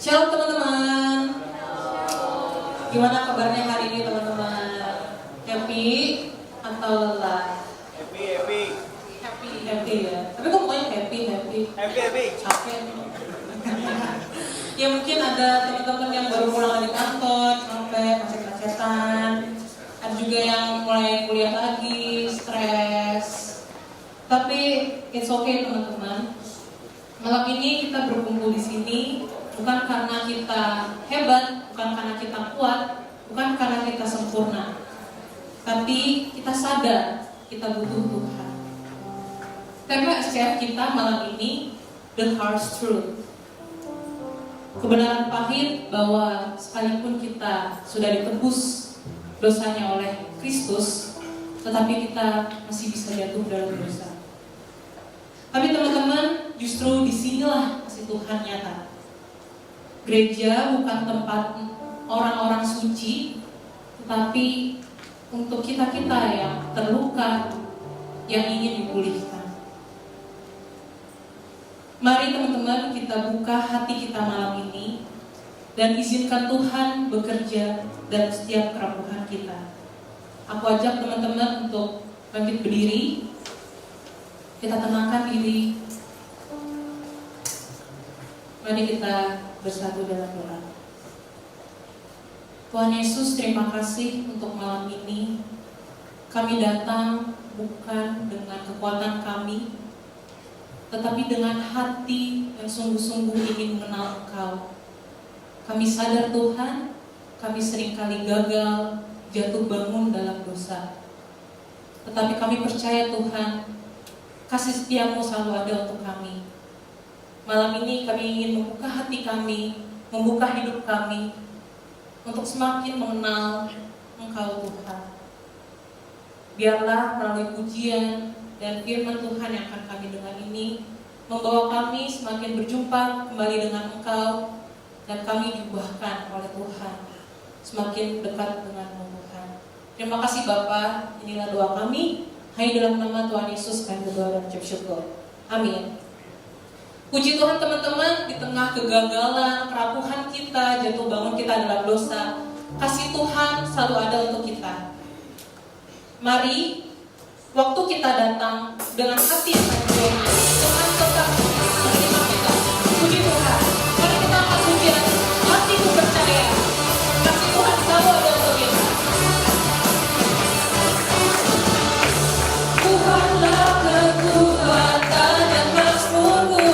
Shalom teman-teman. Gimana kabarnya hari ini teman-teman? Happy atau lelah? Happy ya. Tapi kok pokoknya happy. Capek. Ya mungkin ada teman-teman yang baru pulang dari kantor, capek, macet-macetan. Ada juga yang mulai kuliah lagi, stres. Tapi it's okay teman-teman. Malam ini kita berkumpul di sini bukan karena kita hebat, bukan karena kita kuat, bukan karena kita sempurna, tapi kita sadar kita butuh Tuhan. Tema SCF kita malam ini The Harsh Truth. Kebenaran pahit bahwa sekalipun kita sudah ditebus dosanya oleh Kristus, tetapi kita masih bisa jatuh dalam dosa. Tapi teman-teman, justru disinilah kasih Tuhan nyata. Gereja bukan tempat orang-orang suci, tetapi untuk kita-kita yang terluka, yang ingin dipulihkan. Mari teman-teman kita buka hati kita malam ini dan izinkan Tuhan bekerja dalam setiap kerapuhan kita. Aku ajak teman-teman untuk bangkit berdiri. Kita tenangkan diri. Mari kita bersatu dalam doa. Tuhan Yesus, terima kasih untuk malam ini. Kami datang bukan dengan kekuatan kami, tetapi dengan hati yang sungguh-sungguh ingin mengenal Engkau. Kami sadar Tuhan, kami seringkali gagal, jatuh bangun dalam dosa. Tetapi kami percaya Tuhan, kasih setiamu selalu ada untuk kami. Malam ini kami ingin membuka hati kami, membuka hidup kami, untuk semakin mengenal Engkau Tuhan. Biarlah melalui pujian dan firman Tuhan yang akan kami dengar ini, membawa kami semakin berjumpa kembali dengan Engkau, dan kami diubahkan oleh Tuhan, semakin dekat dengan Tuhan. Terima kasih Bapa, inilah doa kami. Hanya dalam nama Tuhan Yesus kami berdoa dan ucap syukur. Amin. Puji Tuhan teman-teman, di tengah kegagalan, kerapuhan kita, jatuh bangun kita dalam dosa, kasih Tuhan selalu ada untuk kita. Mari, waktu kita datang dengan hati yang terbuka, Tuhan tetap menerima kita. Puji Tuhan. Mari kita angkat pujian, hatiku percaya, kasih Tuhan selalu ada untuk kita. Tuhanlah kekuatan dan mazmurku,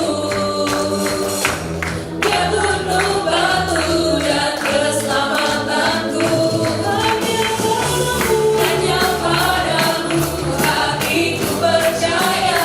Dia gunung batu dan keselamatanku. Hanya padamu hatiku percaya.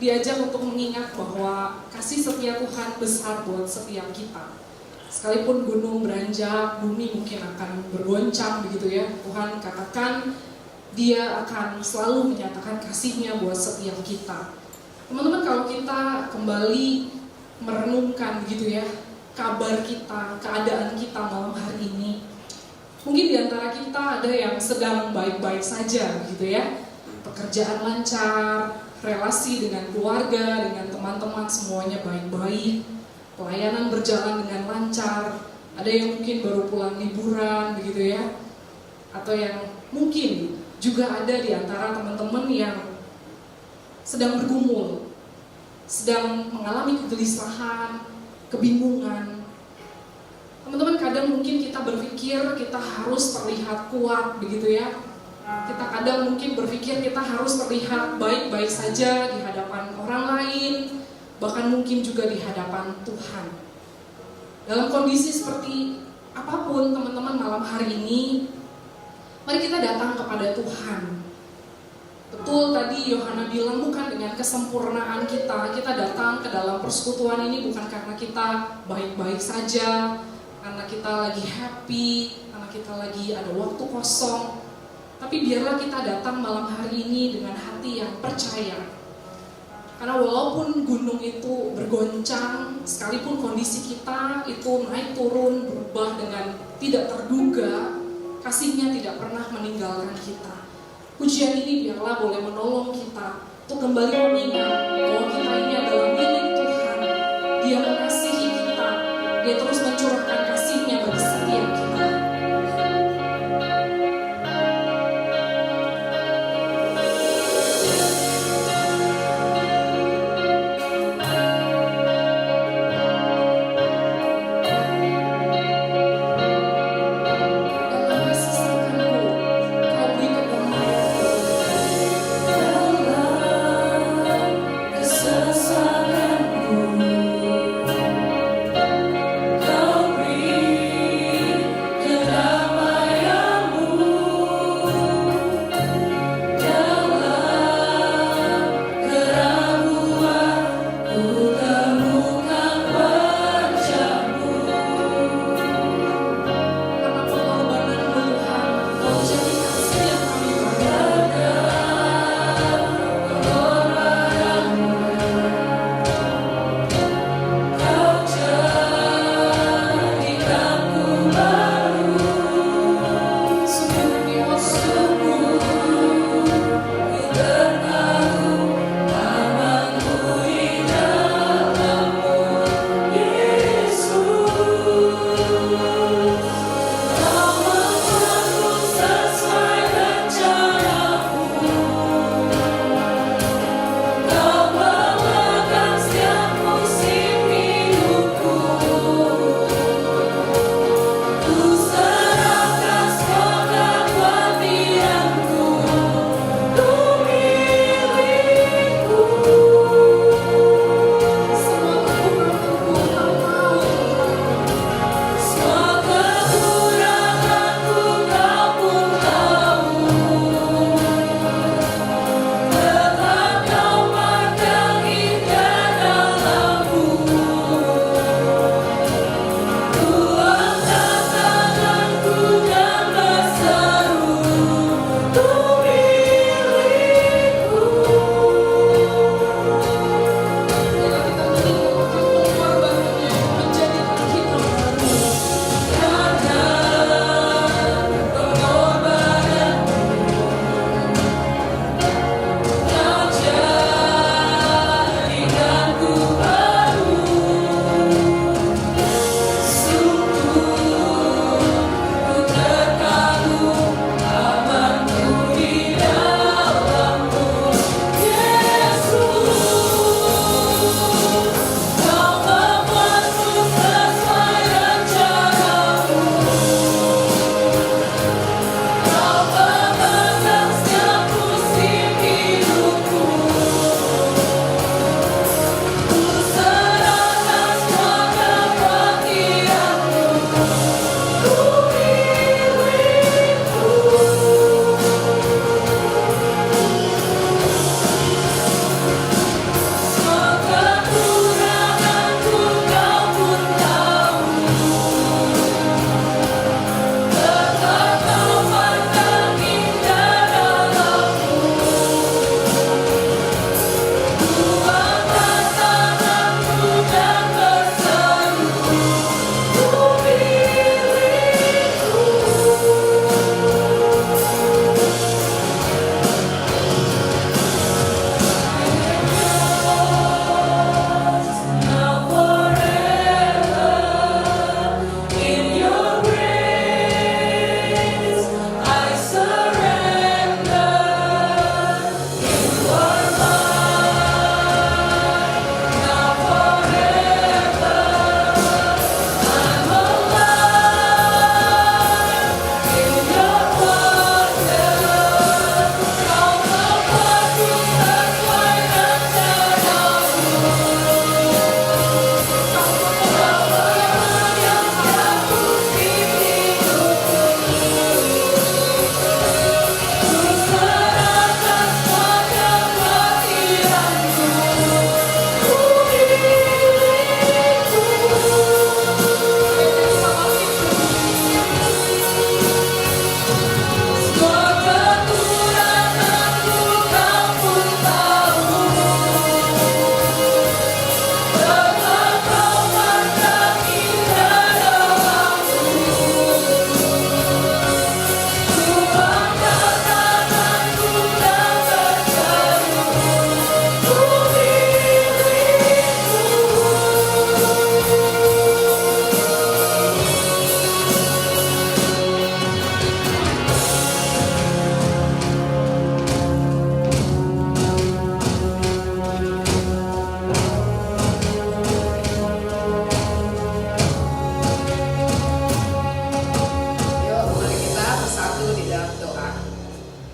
diajak untuk mengingat bahwa kasih setia Tuhan besar buat setiap kita. Sekalipun gunung beranjak, bumi mungkin akan bergoncang begitu ya, Tuhan katakan Dia akan selalu menyatakan kasih-Nya buat setiap kita. Teman-teman, kalau kita kembali merenungkan begitu ya, kabar kita, keadaan kita malam hari ini, mungkin di antara kita ada yang sedang baik-baik saja begitu ya, pekerjaan lancar, relasi dengan keluarga, dengan teman-teman semuanya baik-baik, pelayanan berjalan dengan lancar, ada yang mungkin baru pulang liburan begitu ya, atau yang mungkin juga ada di antara teman-teman yang sedang bergumul, sedang mengalami kegelisahan, kebingungan. Teman-teman, kadang mungkin kita berpikir kita harus terlihat kuat begitu ya. Kita kadang mungkin berpikir kita harus terlihat baik-baik saja di hadapan orang lain, bahkan mungkin juga di hadapan Tuhan. Dalam kondisi seperti apapun teman-teman malam hari ini, mari kita datang kepada Tuhan. Betul tadi Yohana bilang, bukan dengan kesempurnaan kita datang ke dalam persekutuan ini bukan karena kita baik-baik saja, karena kita lagi happy, karena kita lagi ada waktu kosong. Tapi biarlah kita datang malam hari ini dengan hati yang percaya. Karena walaupun gunung itu bergoncang, sekalipun kondisi kita itu naik turun, berubah dengan tidak terduga, kasih-Nya tidak pernah meninggalkan kita. Pujian ini biarlah boleh menolong kita untuk kembali mengingat bahwa kita ini adalah milik Tuhan. Dia mengasihi kita, Dia terus mencurahkan kasih-Nya bagi setiap kita. Sesat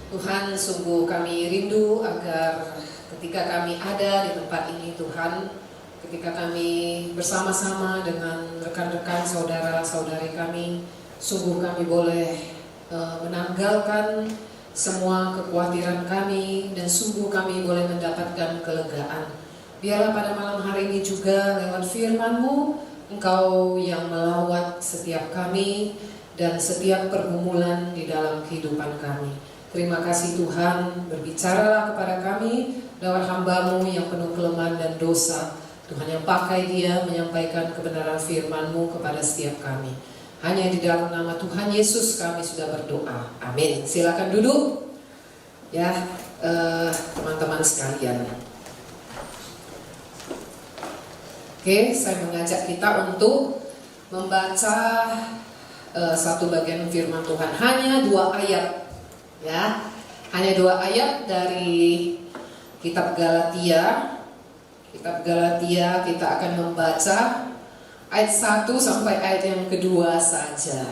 Tuhan, sungguh kami rindu agar ketika kami ada di tempat ini Tuhan, ketika kami bersama-sama dengan rekan-rekan saudara-saudari kami, sungguh kami boleh menanggalkan semua kekhawatiran kami dan sungguh kami boleh mendapatkan kelegaan. Biarlah pada malam hari ini juga lewat firman-Mu, Engkau yang melawat setiap kami dan setiap pergumulan di dalam kehidupan kami. Terima kasih Tuhan, berbicaralah kepada kami lewat hamba-Mu yang penuh kelemahan dan dosa. Tuhan yang pakai dia menyampaikan kebenaran firman-Mu kepada setiap kami. Hanya di dalam nama Tuhan Yesus kami sudah berdoa. Amin. Silakan duduk ya teman-teman sekalian. Oke, saya mengajak kita untuk membaca satu bagian firman Tuhan. Hanya 2 ayat. Ya, hanya 2 ayat dari kitab Galatia. Kitab Galatia kita akan membaca ayat 1 sampai ayat yang kedua saja.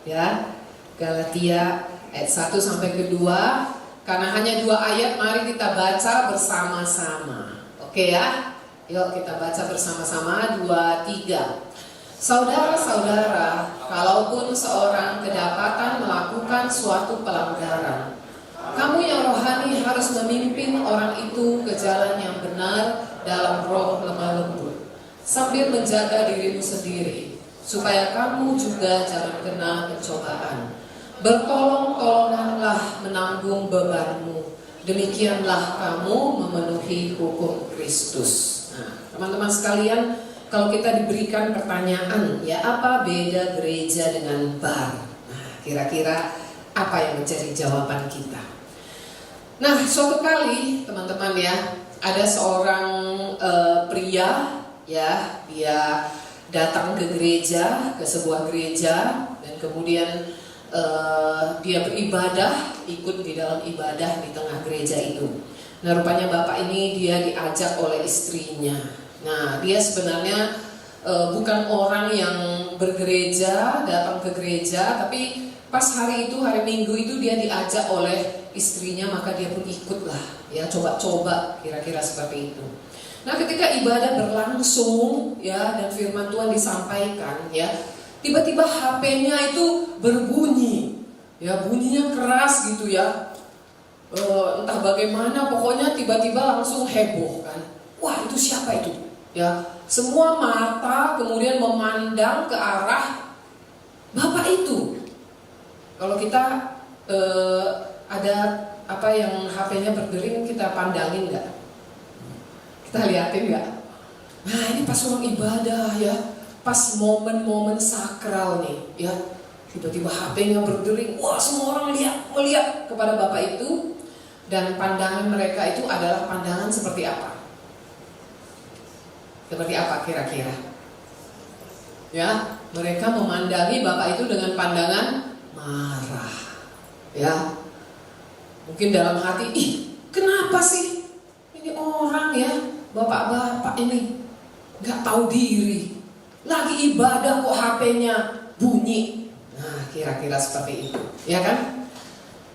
Ya, Galatia ayat 1 sampai kedua. Karena hanya 2 ayat, mari kita baca bersama-sama. Oke ya? Yuk kita baca bersama-sama 2, 3. Saudara-saudara, kalaupun seorang kedapatan melakukan suatu pelanggaran, kamu yang rohani harus memimpin orang itu ke jalan yang benar dalam roh lemah lembut, sambil menjaga dirimu sendiri, supaya kamu juga jangan kena pencobaan. Bertolong-tolonganlah menanggung bebanmu, demikianlah kamu memenuhi hukum Kristus. Nah, teman-teman sekalian, kalau kita diberikan pertanyaan, ya apa beda gereja dengan bar? Nah, kira-kira apa yang menjadi jawaban kita? Nah, suatu kali teman-teman ya, ada seorang pria ya, dia datang ke gereja, ke sebuah gereja, dan kemudian dia beribadah, ikut di dalam ibadah di tengah gereja itu. Nah, rupanya bapak ini dia diajak oleh istrinya. Nah, dia sebenarnya bukan orang yang bergereja, datang ke gereja, tapi pas hari itu, hari Minggu itu dia diajak oleh istrinya, maka dia pun ikutlah, ya coba-coba kira-kira seperti itu. Nah, ketika ibadah berlangsung, ya dan firman Tuhan disampaikan, ya tiba-tiba HP-nya itu berbunyi, ya bunyinya keras gitu ya, entah bagaimana, pokoknya tiba-tiba langsung heboh kan. Wah, itu siapa itu? Ya, semua mata kemudian memandang ke arah bapak itu. Kalau kita ada apa yang HP-nya berdering, kita pandangin nggak? Kita liatin nggak? Nah, ini pas orang ibadah ya, pas momen-momen sakral nih, ya tiba-tiba HP-nya berdering. Wah, semua orang melihat kepada bapak itu, dan pandangan mereka itu adalah pandangan seperti apa? Seperti apa kira-kira? Ya, mereka memandangi bapak itu dengan pandangan marah. Ya, mungkin dalam hati, ih, kenapa sih ini orang ya, bapak-bapak ini nggak tahu diri, lagi ibadah kok HP-nya bunyi. Nah, kira-kira seperti itu, ya kan?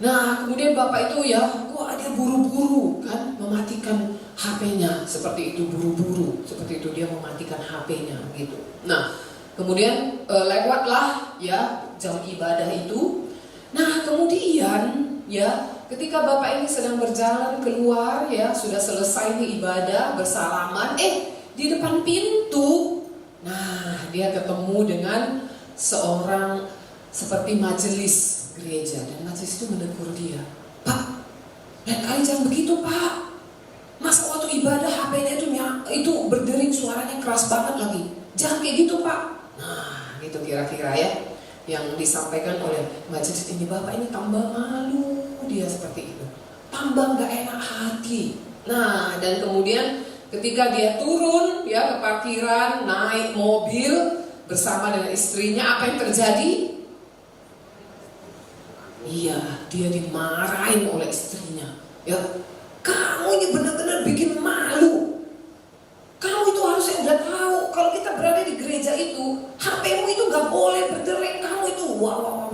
Nah, kemudian bapak itu ya, wah dia buru-buru kan mematikan HP-nya, seperti itu, buru-buru, seperti itu dia mematikan HP-nya gitu. Nah, kemudian lewatlah ya jam ibadah itu. Nah, kemudian ya ketika bapak ini sedang berjalan keluar ya, sudah selesai nih ibadah, bersalaman, di depan pintu, nah dia ketemu dengan seorang seperti majelis gereja, dan majelis itu menegur dia, Pak, lain kali jangan begitu Pak. Masa waktu ibadah HP-nya itu berdering, suaranya keras banget lagi. Jangan kayak gitu Pak. Nah, gitu kira-kira ya yang disampaikan oleh majelis ini. Bapak ini tambah malu, dia seperti itu, tambah gak enak hati. Nah, dan kemudian ketika dia turun ya ke parkiran, naik mobil bersama dengan istrinya, apa yang terjadi? Iya, dia dimarahin oleh istrinya. Ya, kamu ini benar-benar bikin malu. Kamu itu harusnya udah tahu kalau kita berada di gereja itu, HP-mu itu gak boleh berdering. Kamu itu wah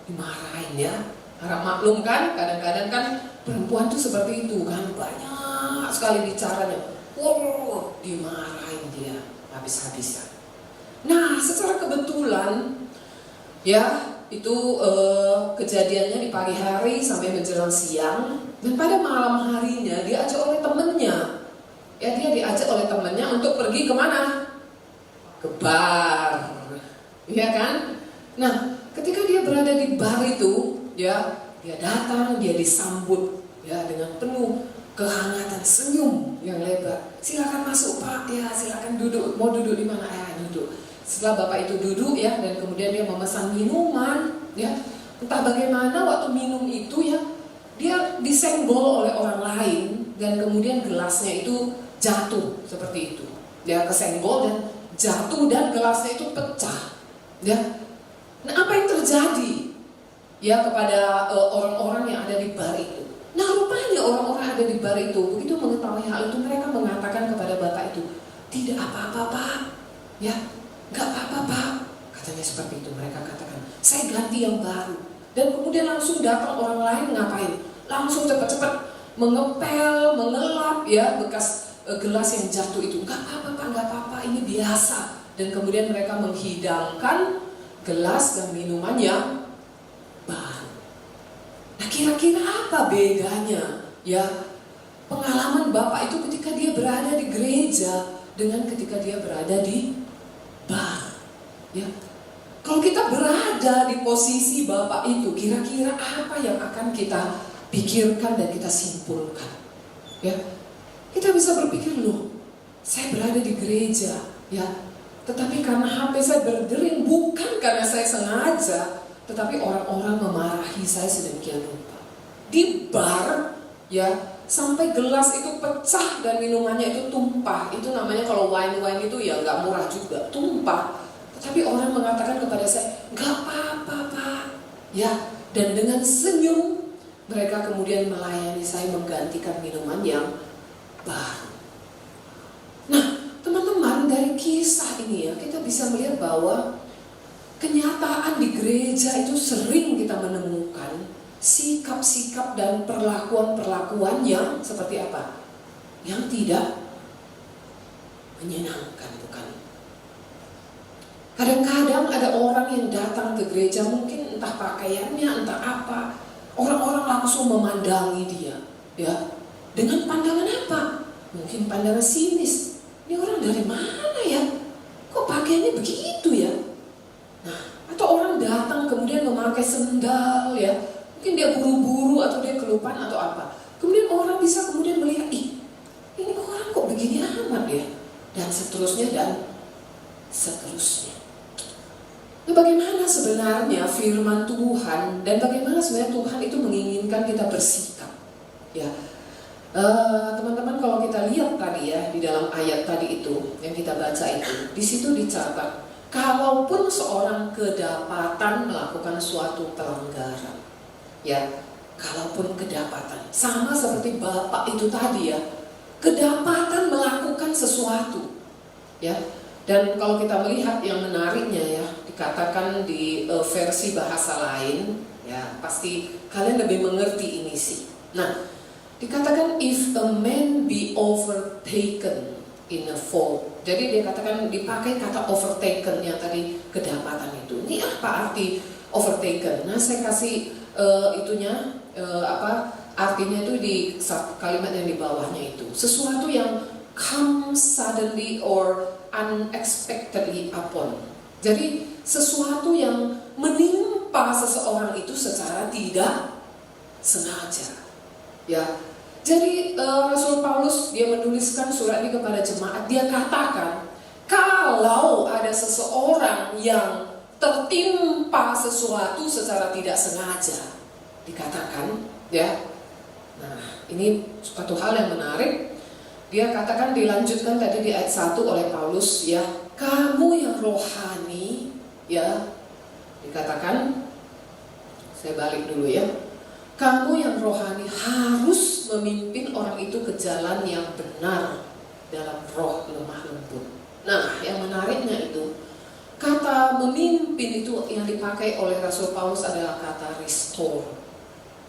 dimarahin ya. Harap maklum kan, kadang-kadang kan perempuan tuh seperti itu kan, banyak sekali bicaranya. Wow, dimarahin dia habis-habisan. Nah, secara kebetulan ya itu kejadiannya di pagi hari sampai menjelang siang, dan pada malam harinya diajak oleh temennya. Ya, dia diajak oleh temennya untuk pergi kemana? Ke bar, ya kan? Nah, ketika dia berada di bar itu, ya, dia datang, dia disambut ya dengan penuh kehangatan, senyum yang lebar. Silakan masuk Pak, ya silakan duduk. Mau duduk di mana? Duduk. Setelah bapak itu duduk ya, dan kemudian dia memesan minuman, ya, entah bagaimana waktu minum itu ya, dia disenggol oleh orang lain, dan kemudian gelasnya itu jatuh seperti itu. Dia kesenggol dan jatuh dan gelasnya itu pecah. Ya. Nah, apa yang terjadi ya kepada orang-orang yang ada di bar itu? Nah, rupanya orang-orang ada di bar itu begitu mengetahui hal itu, mereka mengatakan kepada bapak itu, tidak apa-apa Pak, ya, nggak apa-apa Pak, katanya seperti itu. Mereka katakan, saya ganti yang baru. Dan kemudian langsung datang orang lain, ngapain? Langsung cepat-cepat mengepel, mengelap ya bekas gelas yang jatuh itu. Nggak apa-apa Pak, nggak apa-apa, ini biasa. Dan kemudian mereka menghidangkan gelas dan minuman yang baru. Nah, kira-kira apa bedanya ya pengalaman bapak itu ketika dia berada di gereja dengan ketika dia berada di bar? Ya, kalau kita berada di posisi bapak itu, kira-kira apa yang akan kita pikirkan dan kita simpulkan? Ya, kita bisa berpikir, loh, saya berada di gereja, ya, tetapi karena HP saya berdering, bukan karena saya sengaja, tetapi orang-orang memarahi saya sedemikian rupa. Di bar, ya, sampai gelas itu pecah dan minumannya itu tumpah. Itu namanya kalau wine itu ya nggak murah juga, tumpah. Tetapi orang mengatakan kepada saya, nggak apa-apa Pak, ya. Dan dengan senyum mereka kemudian melayani saya, menggantikan minuman yang baru. Nah, teman-teman, dari kisah ini ya kita bisa melihat bahwa kenyataan di gereja itu sering kita menemukan sikap-sikap dan perlakuan-perlakuan yang seperti apa? Yang tidak menyenangkan, bukan? Kadang-kadang ada orang yang datang ke gereja, mungkin entah pakaiannya, entah apa, orang-orang langsung memandangi dia, ya, dengan pandangan apa? Mungkin pandangan sinis. Ini orang dari mana ya? Kok pakaiannya begitu ya? Nah, atau orang datang kemudian memakai sendal ya, mungkin dia buru-buru atau dia kelupaan atau apa. Kemudian orang bisa kemudian melihat, ih, ini orang kok begini amat ya, dan seterusnya dan seterusnya. Nah, bagaimana sebenarnya firman Tuhan dan bagaimana sebenarnya Tuhan itu menginginkan kita bersikap? Ya, teman-teman, kalau kita lihat tadi ya di dalam ayat tadi itu yang kita baca itu, di situ dicatat, kalaupun seorang kedapatan melakukan suatu pelanggaran, ya, kalaupun kedapatan, sama seperti bapak itu tadi ya, kedapatan melakukan sesuatu, ya. Dan kalau kita melihat yang menariknya ya, dikatakan di versi bahasa lain, ya pasti kalian lebih mengerti ini sih. Nah, dikatakan if a man be overtaken in a fault. Jadi dia katakan dipakai kata overtaken yang tadi kedapatan itu. Ini apa arti overtaken? Nah, saya kasih artinya itu di kalimat yang di bawahnya itu. Sesuatu yang comes suddenly or unexpectedly upon. Jadi sesuatu yang menimpa seseorang itu secara tidak sengaja. Ya. Jadi Rasul Paulus dia menuliskan surat ini kepada jemaat. Dia katakan, kalau ada seseorang yang tertimpa sesuatu secara tidak sengaja, dikatakan, ya. Nah, ini suatu hal yang menarik. Dia katakan, dilanjutkan tadi di ayat 1 oleh Paulus, ya, kamu yang rohani, ya, dikatakan, saya balik dulu ya, kamu yang rohani harus memimpin orang itu ke jalan yang benar dalam roh lemah lembut. Nah, yang menariknya itu, kata memimpin itu yang dipakai oleh Rasul Paulus adalah kata restore.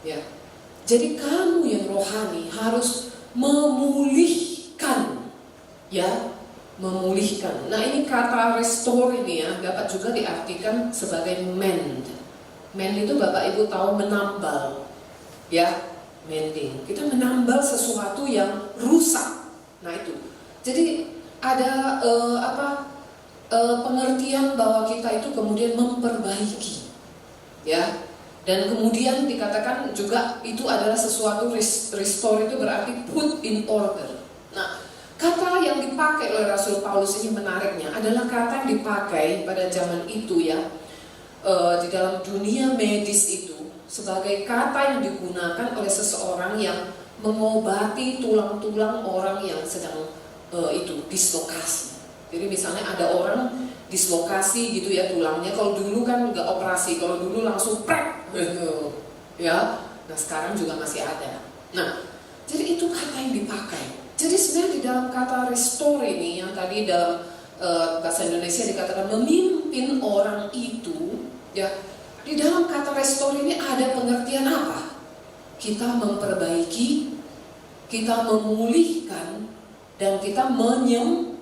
Ya. Jadi kamu yang rohani harus memulihkan, ya, memulihkan. Nah, ini kata restore ini ya dapat juga diartikan sebagai mend. Mend itu Bapak Ibu tahu menambal, ya, mending. Kita menambal sesuatu yang rusak. Nah itu. Jadi ada pengertian bahwa kita itu kemudian memperbaiki, ya. Dan kemudian dikatakan juga itu adalah sesuatu restore itu berarti put in order. Nah, kata yang dipakai oleh Rasul Paulus ini menariknya adalah kata yang dipakai pada zaman itu ya, di dalam dunia medis itu sebagai kata yang digunakan oleh seseorang yang mengobati tulang-tulang orang yang sedang dislokasi. Jadi misalnya ada orang dislokasi gitu ya tulangnya, kalau dulu kan nggak operasi, kalau dulu langsung prek gitu, ya. Nah sekarang juga masih ada. Nah jadi itu kata yang dipakai. Jadi sebenarnya di dalam kata restore ini yang tadi dalam bahasa Indonesia dikatakan memimpin orang itu, ya. Di dalam kata restore ini ada pengertian apa? Kita memperbaiki, kita memulihkan, dan kita menyembuhkan.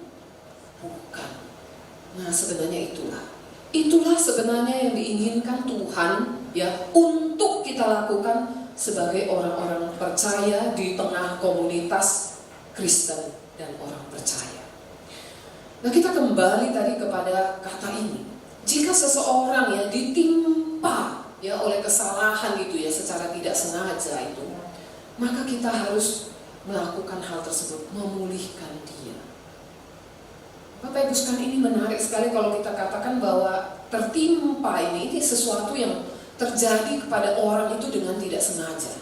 Nah sebenarnya itulah sebenarnya yang diinginkan Tuhan ya untuk kita lakukan sebagai orang-orang percaya di tengah komunitas Kristen dan orang percaya. Nah kita kembali tadi kepada kata ini. Jika seseorang yang ditimpa ya oleh kesalahan itu ya secara tidak sengaja itu, maka kita harus melakukan hal tersebut, memulihkan dia. Bapak Ibu sekalian, ini menarik sekali kalau kita katakan bahwa tertimpa ini sesuatu yang terjadi kepada orang itu dengan tidak sengaja.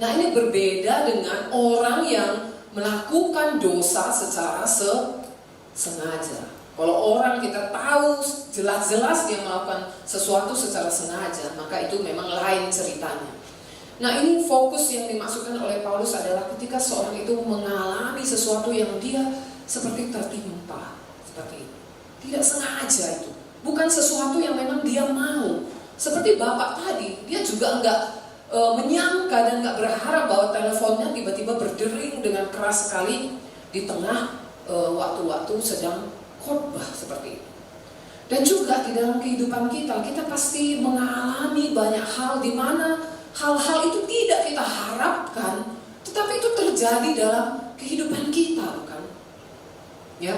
Nah ini berbeda dengan orang yang melakukan dosa secara sengaja. Kalau orang kita tahu jelas-jelas dia melakukan sesuatu secara sengaja, maka itu memang lain ceritanya. Nah ini fokus yang dimaksudkan oleh Paulus adalah ketika seorang itu mengalami sesuatu yang dia seperti tertimpa, seperti itu. Tidak sengaja itu, bukan sesuatu yang memang dia mau. Seperti Bapak tadi, dia juga enggak menyangka dan enggak berharap bahwa teleponnya tiba-tiba berdering dengan keras sekali di tengah waktu-waktu sedang khotbah seperti itu. Dan juga di dalam kehidupan kita pasti mengalami banyak hal di mana hal-hal itu tidak kita harapkan, tetapi itu terjadi dalam kehidupan kita, bukan? Ya,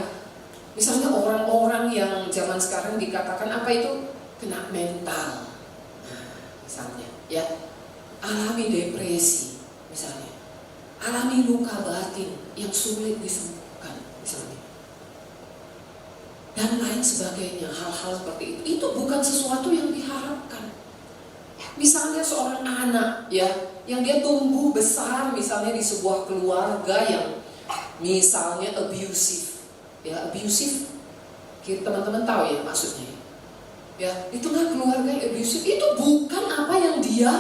misalnya orang-orang yang zaman sekarang dikatakan apa itu kena mental, nah, misalnya, ya, alami depresi, misalnya, alami luka batin yang sulit disembuhkan, misalnya, dan lain sebagainya, hal-hal seperti itu bukan sesuatu yang diharapkan. Misalnya seorang anak ya, yang dia tumbuh besar misalnya di sebuah keluarga yang misalnya abusive. Ya, abusive. Teman-teman tahu ya maksudnya. Ya, di tengah keluarga yang abusive itu bukan apa yang dia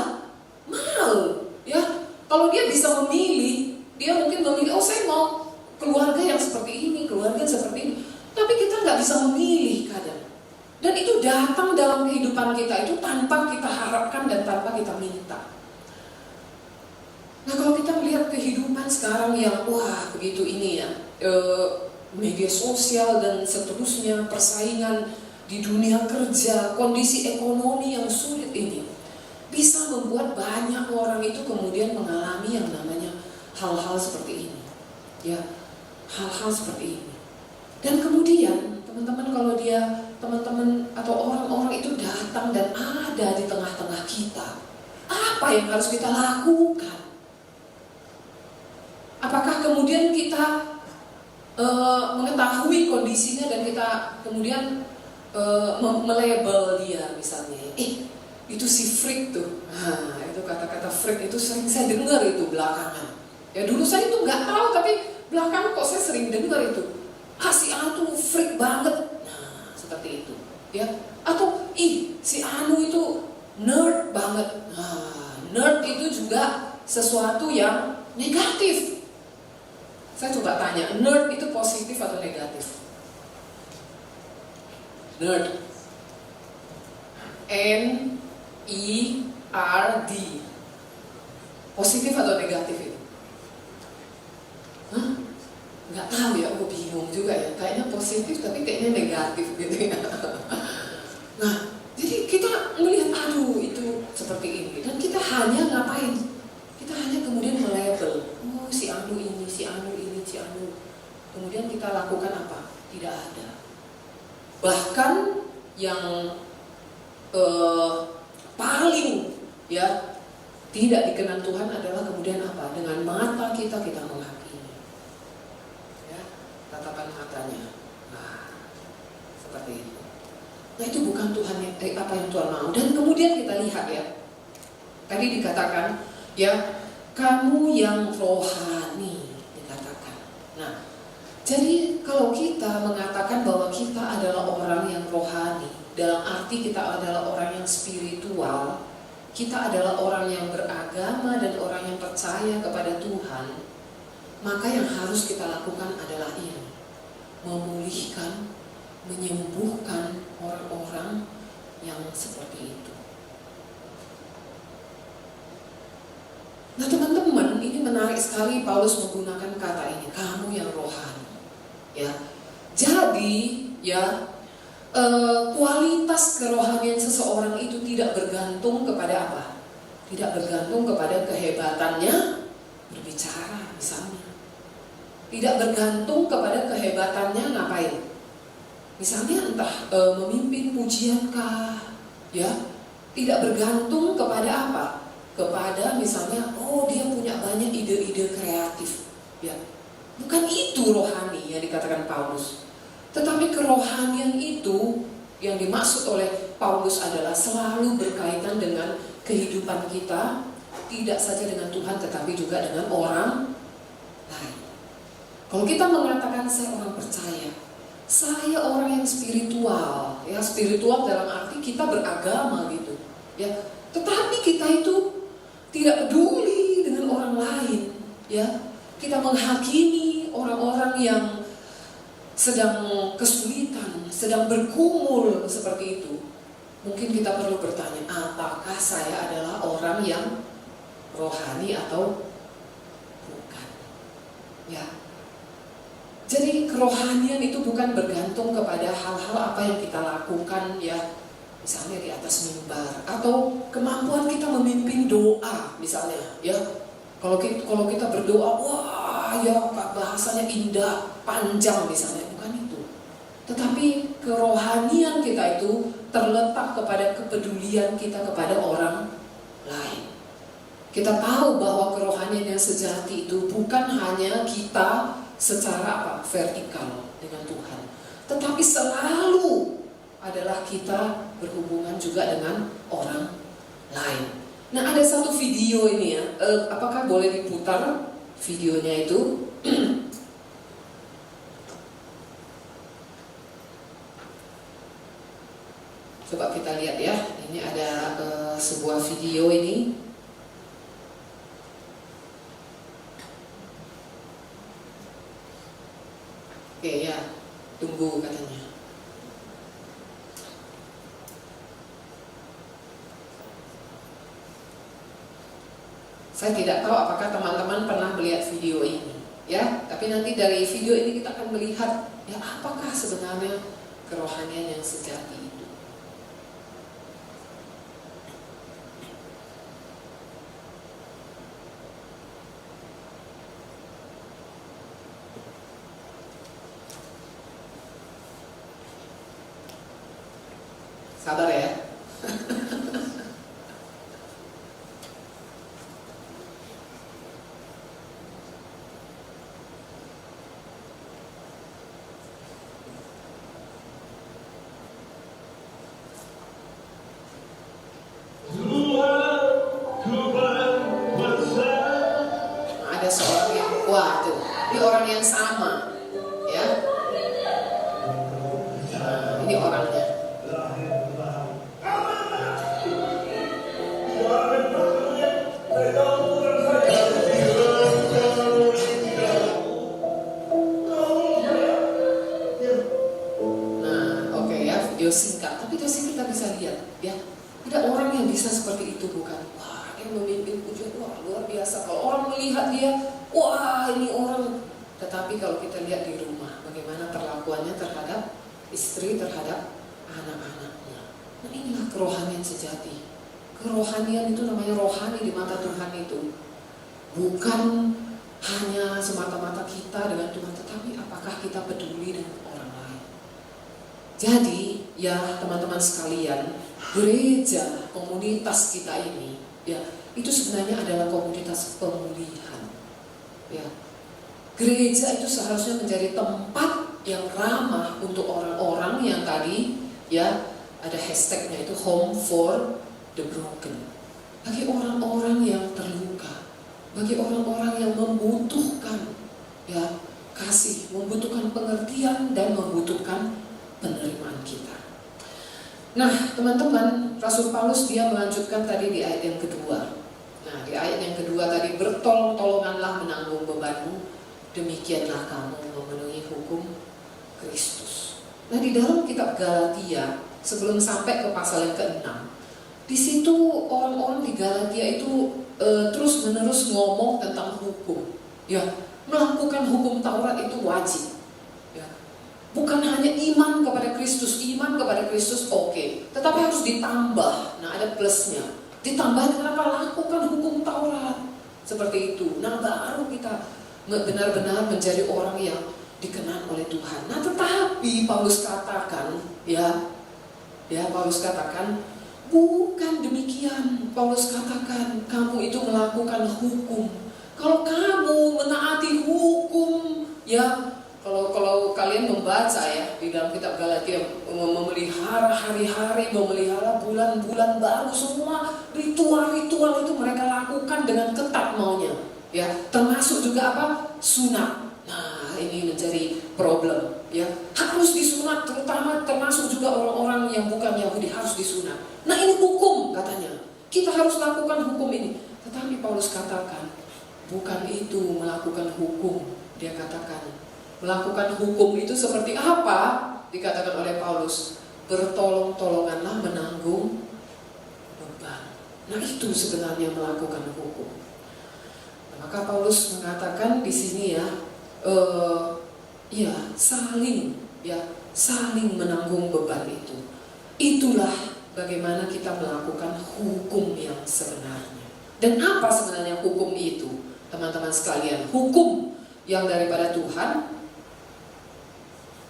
mau, ya. Kalau dia bisa memilih, dia mungkin memilih, oh saya mau keluarga yang seperti ini, keluarga seperti ini. Tapi kita nggak bisa memilih kadang. Dan itu datang dalam kehidupan kita itu tanpa kita harapkan dan tanpa kita minta. Nah kalau kita melihat kehidupan sekarang yang wah begitu ini ya, media sosial dan seterusnya, persaingan di dunia kerja, kondisi ekonomi yang sulit ini bisa membuat banyak orang itu kemudian mengalami yang namanya hal-hal seperti ini, ya, hal-hal seperti ini. Dan kemudian teman-teman kalau teman-teman atau orang-orang itu datang dan ada di tengah-tengah kita, apa yang harus kita lakukan? Apakah kemudian kita mengetahui kondisinya dan kita kemudian melabel dia misalnya, itu si freak tuh, nah, itu kata-kata freak itu sering saya dengar itu belakangan. Ya dulu saya itu nggak tahu, tapi belakangan kok saya sering dengar itu. Si Anu tuh freak banget, nah seperti itu, ya. Atau si Anu itu nerd banget, nah nerd itu juga sesuatu yang negatif. Saya coba tanya, nerd itu positif atau negatif? Nerd, N-E-R-D, Positif atau negatif itu? Hah? Nggak tahu ya, aku bingung juga ya. Kayaknya positif tapi kayaknya negatif gitu ya. Nah, jadi kita melihat aduh itu seperti ini. Dan kita hanya ngapain? Kita hanya kemudian melabel. Oh si anu ini, si anu ini, si anu. Kemudian kita lakukan apa? Tidak ada. Bahkan yang paling ya tidak dikenan Tuhan adalah kemudian apa? Dengan mata kita menghakimi. Ya, tatapan matanya. Nah, seperti itu. Nah itu bukan Tuhan yang apa yang Tuhan mau. Dan kemudian kita lihat ya. Tadi dikatakan ya, kamu yang rohani dikatakan. Nah, jadi kalau kita mengatakan bahwa kita adalah orang yang rohani, dalam arti kita adalah orang yang spiritual, kita adalah orang yang beragama dan orang yang percaya kepada Tuhan, maka yang harus kita lakukan adalah ini, memulihkan, menyembuhkan orang-orang yang seperti itu. Nah teman-teman, ini menarik sekali Paulus menggunakan kata ini, kamu yang rohani. Ya, jadi ya kualitas kerohanian seseorang itu tidak bergantung kepada apa? Tidak bergantung kepada kehebatannya berbicara misalnya. Tidak bergantung kepada kehebatannya ngapain? Misalnya entah memimpin pujiankah, ya? Tidak bergantung kepada apa? Kepada misalnya, oh dia punya banyak ide-ide kreatif, ya. Bukan itu rohani yang dikatakan Paulus. Tetapi kerohanian itu yang dimaksud oleh Paulus adalah selalu berkaitan dengan kehidupan kita, tidak saja dengan Tuhan tetapi juga dengan orang lain. Kalau kita mengatakan saya orang percaya, saya orang yang spiritual, ya spiritual dalam arti kita beragama gitu, ya. Tetapi kita itu tidak peduli dengan orang lain, ya. Kita menghakimi orang-orang yang sedang kesulitan, sedang bergumul seperti itu. Mungkin kita perlu bertanya, apakah saya adalah orang yang rohani atau bukan? Ya. Jadi kerohanian itu bukan bergantung kepada hal-hal apa yang kita lakukan, ya. Misalnya di atas mimbar atau kemampuan kita memimpin doa misalnya, ya. Kalau kita berdoa, wah ya bahasanya indah, panjang misalnya, bukan itu. Tetapi kerohanian kita itu terletak kepada kepedulian kita kepada orang lain. Kita tahu bahwa kerohanian yang sejati itu bukan hanya kita secara apa? Vertikal dengan Tuhan, tetapi selalu adalah kita berhubungan juga dengan orang lain. Nah ada satu video ini ya, apakah boleh diputar videonya itu? Coba kita lihat ya, ini ada sebuah video ini. Oke ya, tunggu katanya. Saya tidak tahu apakah teman-teman pernah melihat video ini, ya. Tapi nanti dari video ini kita akan melihat, ya apakah sebenarnya kerohanian yang sejati itu. Sabar ya. Orang yang sama, ya. Nah, ini orangnya. Nah, oke ya, video singkat. Tapi dari sini kita bisa lihat, ya. Ada orang yang bisa seperti itu, bukan? Wah, yang memimpin pujian, wah luar biasa melihat dia, wah ini orang. Tetapi kalau kita lihat di rumah, bagaimana perlakuannya terhadap istri, terhadap anak-anaknya. Nah inilah kerohanian sejati. Kerohanian itu namanya rohani di mata Tuhan itu. Bukan hanya semata-mata kita dengan Tuhan, tetapi apakah kita peduli dengan orang lain. Jadi ya teman-teman sekalian, gereja, komunitas kita ini ya itu sebenarnya adalah komunitas pemulihan. Ya, gereja itu seharusnya menjadi tempat yang ramah untuk orang-orang yang tadi ya ada hashtagnya itu home for the broken. Bagi orang-orang yang terluka, bagi orang-orang yang membutuhkan ya kasih, membutuhkan pengertian dan membutuhkan penerimaan kita. Nah, teman-teman, Rasul Paulus dia melanjutkan tadi di ayat yang kedua. Nah, di ayat yang kedua tadi, bertolong-tolonganlah menanggung bebanmu, demikianlah kamu memenuhi hukum Kristus. Nah, di dalam kitab Galatia, sebelum sampai ke pasal yang ke-6, di situ orang-orang di Galatia itu terus-menerus ngomong tentang hukum. Ya, melakukan hukum Taurat itu wajib. Ya. Bukan hanya iman kepada Kristus oke, tetapi harus ditambah. Nah, ada plusnya. Ditambah dengan apa? Lakukan hukum Taurat. Seperti itu. Nah, baru kita benar-benar menjadi orang yang dikenan oleh Tuhan. Nah, tetapi Paulus katakan, Paulus katakan, bukan demikian. Paulus katakan, kamu itu melakukan hukum. Kalau kamu menaati hukum, ya, kalau kalian membaca ya di dalam kitab Galatia, memelihara hari-hari, memelihara bulan-bulan baru, semua ritual-ritual itu mereka lakukan dengan ketat maunya, ya, termasuk juga apa? Sunat. Nah, ini menjadi problem, ya, harus disunat, termasuk juga orang-orang yang bukan Yahudi harus disunat. Nah, ini hukum katanya, kita harus lakukan hukum ini. Tetapi Paulus katakan, bukan itu melakukan hukum. Dia katakan, melakukan hukum itu seperti apa? Dikatakan oleh Paulus, bertolong-tolonganlah menanggung beban. Nah, itu sebenarnya melakukan hukum. Nah, maka Paulus mengatakan di sini saling menanggung beban itu. Itulah bagaimana kita melakukan hukum yang sebenarnya. Dan apa sebenarnya hukum itu, teman-teman sekalian? Hukum yang daripada Tuhan.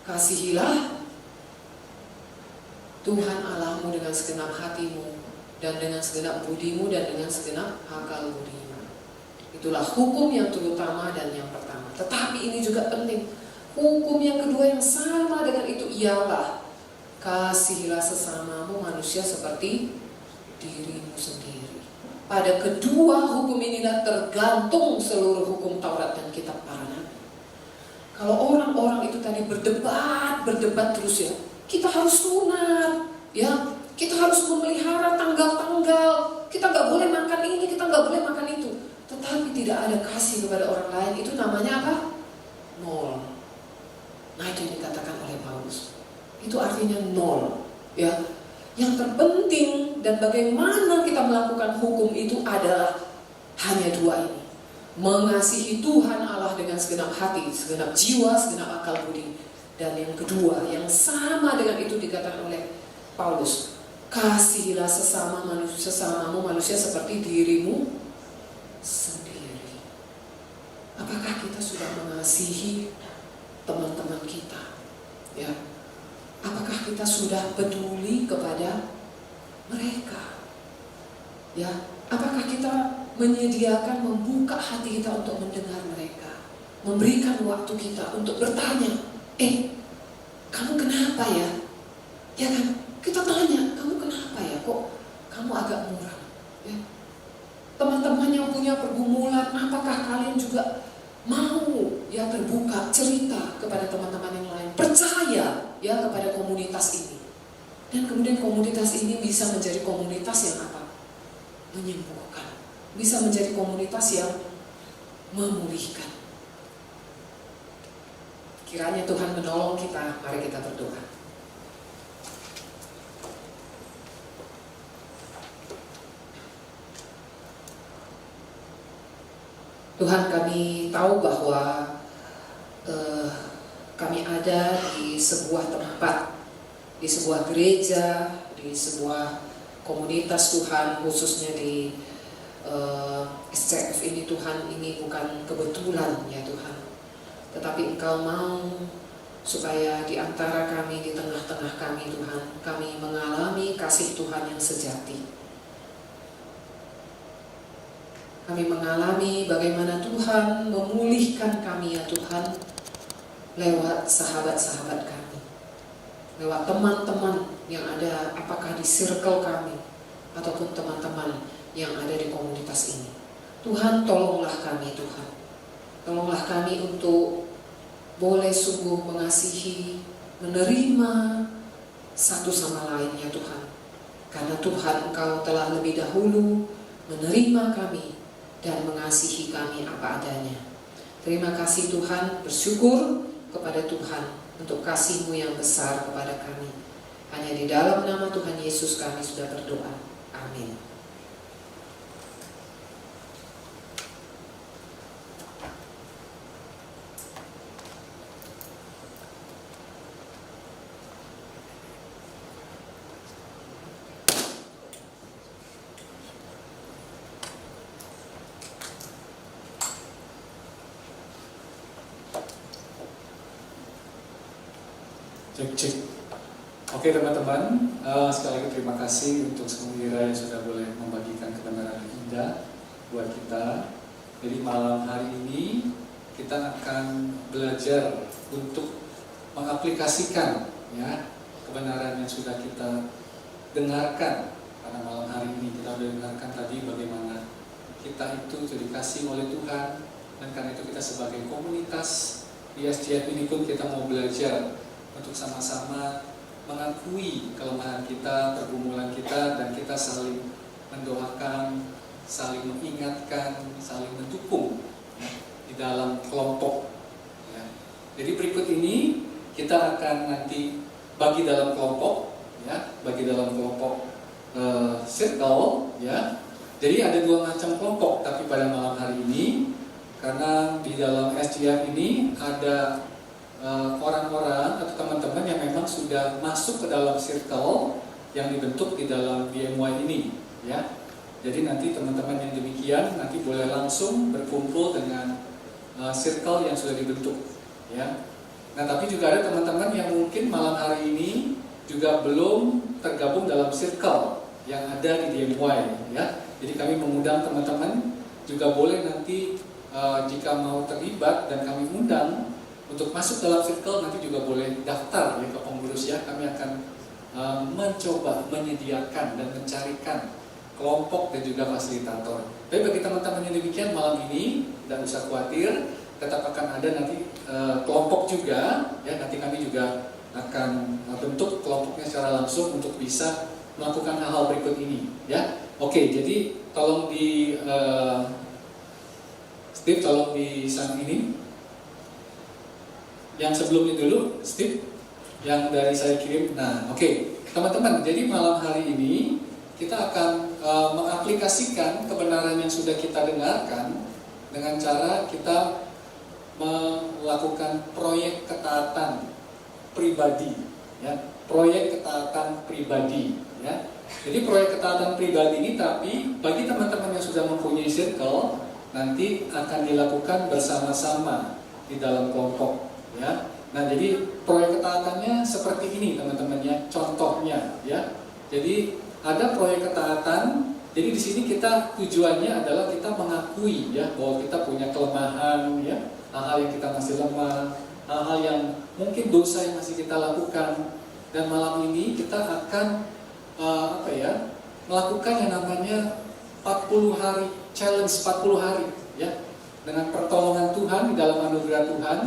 Kasihilah Tuhan Allahmu dengan segenap hatimu, dan dengan segenap budimu, dan dengan segenap akal budimu. Itulah hukum yang terutama dan yang pertama. Tetapi ini juga penting. Hukum yang kedua yang sama dengan itu ialah kasihilah sesamamu manusia seperti dirimu sendiri. Pada kedua hukum inilah tergantung seluruh hukum Taurat dan kitab para nabi. Kalau orang-orang itu tadi berdebat terus ya, kita harus sunat, ya, kita harus memelihara tanggal-tanggal, kita nggak boleh makan ini, kita nggak boleh makan itu. Tetapi tidak ada kasih kepada orang lain, itu namanya apa? Nol. Nah, itu yang dikatakan oleh Paulus. Itu artinya nol, ya. Yang terpenting dan bagaimana kita melakukan hukum itu adalah hanya dua ini. Mengasihi Tuhan Allah dengan segenap hati, segenap jiwa, segenap akal budi. Dan yang kedua, yang sama dengan itu dikatakan oleh Paulus, kasihilah sesamamu manusia seperti dirimu sendiri. Apakah kita sudah mengasihi teman-teman kita? Ya. Apakah kita sudah peduli kepada mereka? Ya. Apakah kita menyediakan, membuka hati kita untuk mendengar mereka, memberikan waktu kita untuk bertanya, kamu kenapa ya? Ya kan? Kita tanya, kamu kenapa ya? Kok kamu agak muram? Ya. Teman-teman yang punya pergumulan, apakah kalian juga mau ya terbuka, cerita kepada teman-teman yang lain, percaya ya kepada komunitas ini, dan kemudian komunitas ini bisa menjadi komunitas yang apa? Menyembuhkan, bisa menjadi komunitas yang memulihkan. Kiranya Tuhan menolong kita. Mari kita berdoa. Tuhan, kami tahu bahwa kami ada di sebuah tempat, di sebuah gereja, di sebuah komunitas Tuhan, khususnya di SCF ini. Tuhan, ini bukan kebetulan ya Tuhan, tetapi Engkau mau supaya di antara kami, di tengah-tengah kami Tuhan, kami mengalami kasih Tuhan yang sejati. Kami mengalami bagaimana Tuhan memulihkan kami ya Tuhan, lewat sahabat-sahabat kami, lewat teman-teman yang ada apakah di circle kami ataupun teman-teman yang ada di komunitas ini. Tuhan, tolonglah kami Tuhan, tolonglah kami untuk boleh sungguh mengasihi, menerima satu sama lain ya Tuhan, karena Tuhan Engkau telah lebih dahulu menerima kami dan mengasihi kami apa adanya. Terima kasih Tuhan, bersyukur kepada Tuhan untuk kasih-Mu yang besar kepada kami. Hanya di dalam nama Tuhan Yesus kami sudah berdoa. Amin. Cek. Oke teman-teman, sekali lagi terima kasih untuk Semulira yang sudah boleh membagikan kebenaran yang indah buat kita. Jadi malam hari ini kita akan belajar untuk mengaplikasikan ya kebenaran yang sudah kita dengarkan pada malam hari ini. Kita sudah dengarkan tadi bagaimana kita itu dikasih oleh Tuhan, dan karena itu kita sebagai komunitas di SCF ini pun kita mau belajar untuk sama-sama mengakui kelemahan kita, pergumulan kita, dan kita saling mendoakan, saling mengingatkan, saling mendukung ya, di dalam kelompok ya. Jadi berikut ini kita akan nanti bagi dalam kelompok ya, bagi dalam kelompok circle ya. Jadi ada dua macam kelompok, tapi pada malam hari ini karena di dalam SCF ini ada orang-orang atau teman-teman yang memang sudah masuk ke dalam circle yang dibentuk di dalam BMY ini ya. Jadi nanti teman-teman yang demikian nanti boleh langsung berkumpul dengan circle yang sudah dibentuk ya. Nah tapi juga ada teman-teman yang mungkin malam hari ini juga belum tergabung dalam circle yang ada di BMY ya. Jadi kami mengundang teman-teman juga boleh nanti jika mau terlibat dan kami undang untuk masuk dalam circle, nanti juga boleh daftar ya ke pengurus ya. Kami akan mencoba menyediakan dan mencarikan kelompok dan juga fasilitator. Tapi bagi teman-teman yang demikian malam ini tidak usah khawatir, tetap akan ada nanti kelompok juga ya. Nanti kami juga akan bentuk kelompoknya secara langsung untuk bisa melakukan hal-hal berikut ini ya. Oke, jadi tolong di Steve, tolong di sang ini. Yang sebelumnya dulu, Steve, yang dari saya kirim. Nah, oke, teman-teman. Jadi malam hari ini kita akan mengaplikasikan kebenaran yang sudah kita dengarkan dengan cara kita melakukan proyek ketaatan pribadi, ya. Proyek ketaatan pribadi, ya. Jadi proyek ketaatan pribadi ini, tapi bagi teman-teman yang sudah mempunyai circle, nanti akan dilakukan bersama-sama di dalam kelompok. Ya, nah jadi proyek ketaatannya seperti ini teman-teman ya, contohnya ya. Jadi ada proyek ketaatan. Jadi di sini kita tujuannya adalah kita mengakui ya bahwa kita punya kelemahan ya, hal-hal yang kita masih lemah, hal-hal yang mungkin dosa yang masih kita lakukan. Dan malam ini kita akan melakukan yang namanya 40 hari challenge 40 hari ya, dengan pertolongan Tuhan di dalam anugerah Tuhan.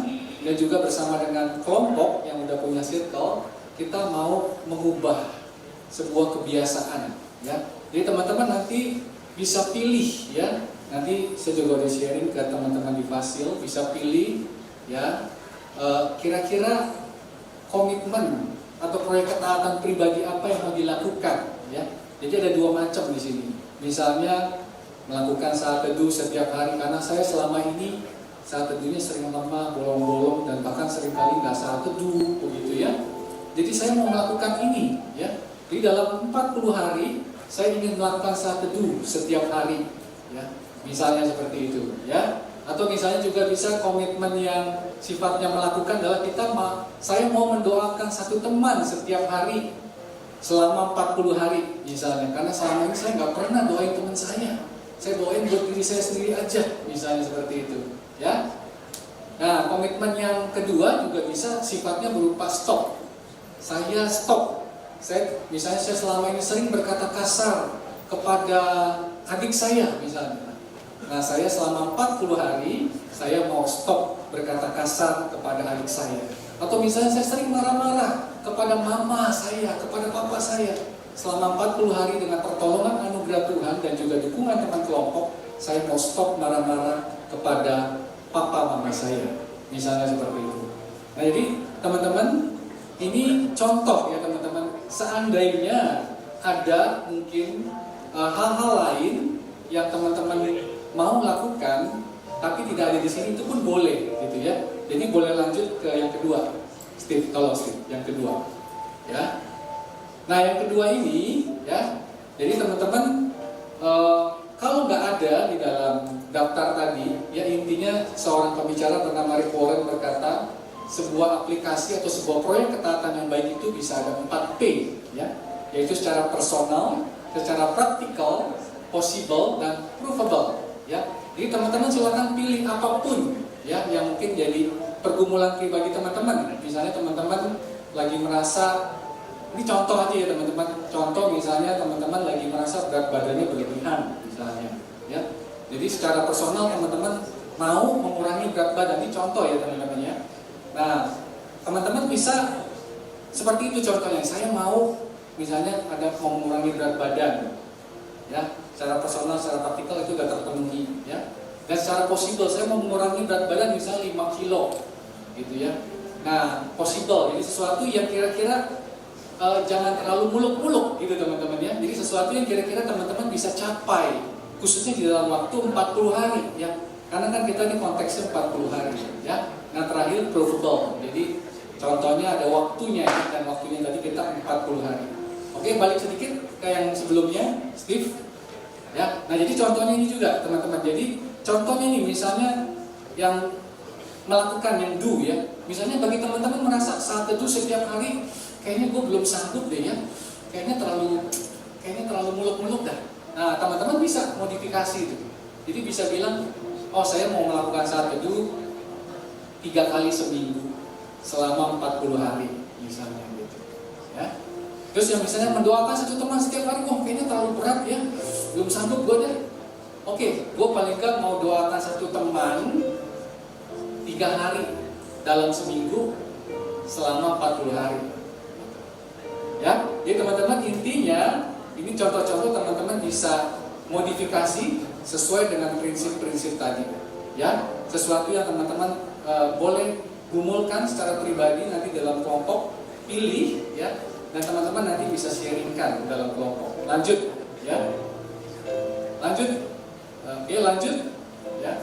Dan juga bersama dengan kelompok yang udah punya circle, kita mau mengubah sebuah kebiasaan ya. Jadi teman-teman nanti bisa pilih ya. Nanti saya juga udah sharing ke teman-teman di Fasil, bisa pilih ya kira-kira komitmen atau proyek ketaatan pribadi apa yang mau dilakukan ya. Jadi ada dua macam di sini. Misalnya melakukan saat teduh setiap hari, karena saya selama ini saat teduhnya sering lemah, bolong-bolong, dan bahkan seringkali nggak saat teduh, begitu ya. Jadi saya mau melakukan ini, ya. Jadi dalam 40 hari saya ingin melakukan saat teduh setiap hari, ya. Misalnya seperti itu, ya. Atau misalnya juga bisa komitmen yang sifatnya melakukan adalah saya mau mendoakan satu teman setiap hari selama 40 hari misalnya, karena selama ini saya nggak pernah doain teman saya doain buat diri saya sendiri aja, misalnya seperti itu, ya. Nah, komitmen yang kedua juga bisa sifatnya berupa stop. Saya stop. Misalnya saya selama ini sering berkata kasar kepada adik saya misalnya. Nah, saya selama 40 hari saya mau stop berkata kasar kepada adik saya. Atau misalnya saya sering marah-marah kepada mama saya, kepada papa saya. Selama 40 hari dengan pertolongan anugerah Tuhan dan juga dukungan teman kelompok, saya mau stop marah-marah kepada papa mama saya. Misalnya seperti itu. Nah, jadi teman-teman, ini contoh ya teman-teman. Seandainya ada mungkin hal-hal lain yang teman-teman mau lakukan, tapi tidak ada di sini, itu pun boleh, gitu ya. Jadi boleh lanjut ke yang kedua. Steve, tolong Steve, yang kedua, ya. Nah, yang kedua ini, ya. Jadi teman-teman, kalau nggak ada di dalam daftar tadi, ya intinya seorang pembicara bernama Rick Warren berkata, sebuah aplikasi atau sebuah proyek ketaatan yang baik itu bisa ada 4P, ya, yaitu secara personal, secara praktikal, possible, dan provable, ya. Jadi teman-teman silakan pilih apapun, ya, yang mungkin jadi pergumulan pribadi teman-teman. Misalnya teman-teman lagi merasa, ini contoh aja ya teman-teman. Contoh misalnya teman-teman lagi merasa berat badannya berlebihan, misalnya, ya. Jadi secara personal teman-teman mau mengurangi berat badan, ini contoh ya teman-teman ya. Nah, teman-teman bisa seperti itu contohnya. Saya mau misalnya ada mau mengurangi berat badan, ya. Secara personal, secara praktikal itu sudah terpenuhi, ya. Dan secara possible saya mau mengurangi berat badan misalnya 5 kilo, gitu ya. Nah, possible, jadi sesuatu yang kira-kira jangan terlalu muluk-muluk, gitu teman-teman ya. Jadi sesuatu yang kira-kira teman-teman bisa capai, khususnya di dalam waktu 40 hari, ya. Karena kan kita ini konteksnya 40 hari, ya. Nah, terakhir provable, jadi contohnya ada waktunya, ya, dan waktunya tadi kita 40 hari. Oke, balik sedikit ke yang sebelumnya, Steve. Ya, nah jadi contohnya ini juga teman-teman. Jadi contohnya ini misalnya yang melakukan yang do ya. Misalnya bagi teman-teman merasa saat itu setiap hari kayaknya gue belum sanggup deh ya. Kayaknya terlalu muluk-muluk dah. Nah, teman-teman bisa modifikasi itu. Jadi bisa bilang, oh saya mau melakukan saat teduh 3 kali seminggu selama 40 hari misalnya gitu. Ya. Terus yang misalnya mendoakan satu teman setiap hari, kayaknya terlalu berat ya, belum sanggup gue deh. Oke, gue paling gak mau doakan satu teman 3 hari dalam seminggu selama 40 hari. Ya, jadi teman-teman intinya ini contoh-contoh teman-teman bisa modifikasi sesuai dengan prinsip-prinsip tadi. Ya, sesuatu yang teman-teman boleh gumulkan secara pribadi nanti dalam kelompok, pilih ya. Dan teman-teman nanti bisa sharingkan dalam kelompok. Lanjut, ya. Lanjut. Oke, lanjut. Ya.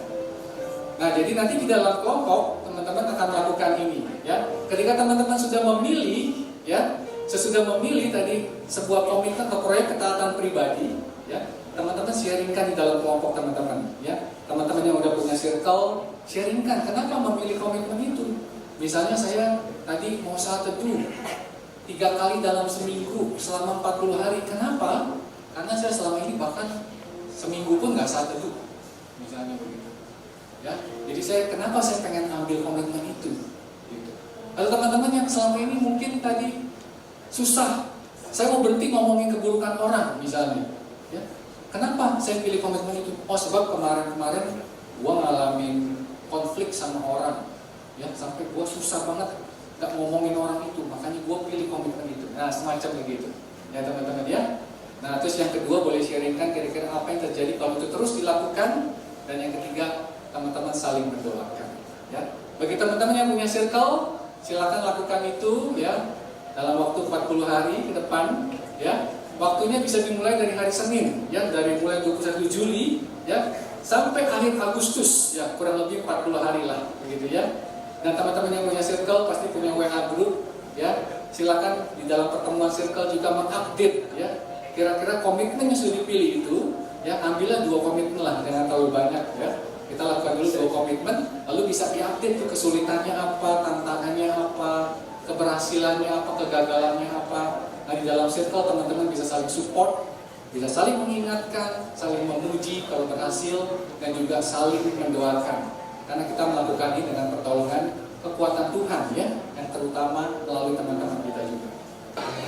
Nah, jadi nanti di dalam kelompok teman-teman akan melakukan ini, ya. Ketika teman-teman sudah memilih, ya, sesudah memilih tadi sebuah komitmen atau proyek ketaatan pribadi, ya, teman-teman sharingkan di dalam kelompok teman-teman, ya. Teman-teman yang udah punya circle, sharingkan kenapa memilih komitmen itu. Misalnya saya tadi mau saat teduh 3 kali dalam seminggu selama 40 hari. Kenapa? Karena saya selama ini bahkan seminggu pun nggak saat teduh, misalnya begitu. Ya, jadi kenapa saya pengen ambil komitmen itu? Gitu. Ada teman-teman yang selama ini mungkin tadi susah. Saya mau berhenti ngomongin keburukan orang, misalnya. Ya, kenapa saya pilih komitmen itu? Oh, sebab kemarin-kemarin gua ngalamin konflik sama orang, ya sampai gua susah banget gak ngomongin orang itu, makanya gue pilih komitmen itu. Nah, semacam begitu ya teman-teman ya. Nah, terus yang kedua boleh sharingkan kira-kira apa yang terjadi kalau itu terus dilakukan. Dan yang ketiga, teman-teman saling mendoakan ya. Bagi teman-teman yang punya circle, silakan lakukan itu ya dalam waktu 40 hari ke depan ya. waktunya bisa dimulai dari hari Senin, ya, dari mulai 21 Juli, ya, sampai akhir Agustus, ya, kurang lebih 40 hari lah, begitu ya. Dan teman-teman yang punya circle pasti punya WA group, ya. Silakan di dalam pertemuan circle juga mengupdate, ya. Kira-kira komitmen yang sudah dipilih itu, ya, ambillah 2 komitmen lah, jangan terlalu banyak, ya. Kita lakukan dulu 2 komitmen, lalu bisa diupdate tuh kesulitannya apa, tantangannya apa, keberhasilannya apa, kegagalannya apa. Nah, di dalam circle teman-teman bisa saling support, bisa saling mengingatkan, saling memuji kalau berhasil, dan juga saling mendoakan. Karena kita melakukan ini dengan pertolongan kekuatan Tuhan, ya, yang terutama melalui teman-teman kita juga.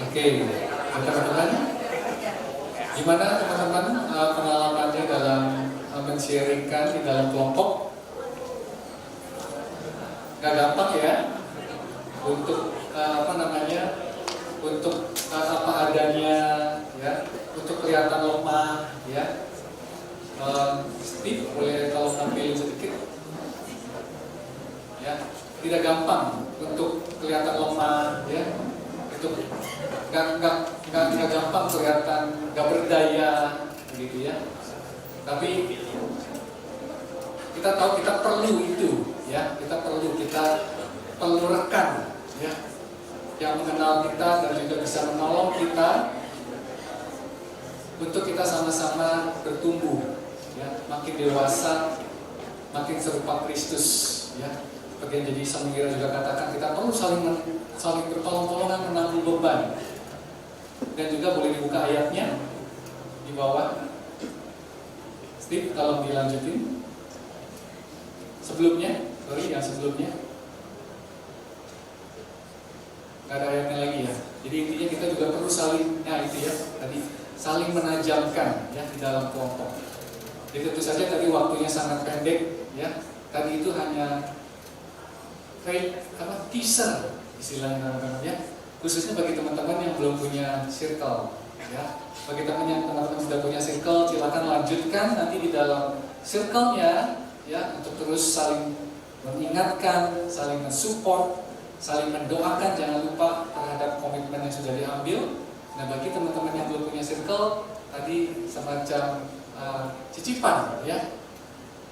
Oke, teman-teman, gimana teman-teman pengalamannya dalam men-sharingkan di dalam kelompok? Gak gampang ya untuk untuk apa adanya, ya, untuk kelihatan lemah, ya. Steve boleh kalau tampilin sedikit, ya. Tidak gampang untuk kelihatan lemah, ya. Itu nggak gampang kelihatan nggak berdaya, begitu ya. Tapi kita tahu kita perlu itu, ya. Kita perlu rekan, ya, yang mengenal kita dan juga bisa menolong kita untuk kita sama-sama bertumbuh, ya, makin dewasa, makin serupa Kristus, ya. Seperti yang jadi Samuel juga katakan, kita perlu saling bertolong-tolongan menanggung beban. Dan juga boleh dibuka ayatnya di bawah. Steve, tolong dilanjutin. Sebelumnya, yang sebelumnya. Gak ada ayatnya lagi ya. Jadi intinya kita juga perlu saling, itu ya, tadi saling menajamkan, ya, di dalam kelompok. Jadi tentu saja tadi waktunya sangat pendek, ya. Tadi itu hanya teaser istilahnya, ya. Khususnya bagi teman-teman yang belum punya circle, ya. Bagi teman-teman sudah punya circle, silakan lanjutkan nanti di dalam circle-nya, ya, untuk terus saling mengingatkan, saling mensupport, saling mendoakan, jangan lupa terhadap komitmen yang sudah diambil. Nah, bagi teman-teman yang belum punya circle, tadi semacam cicipan, ya.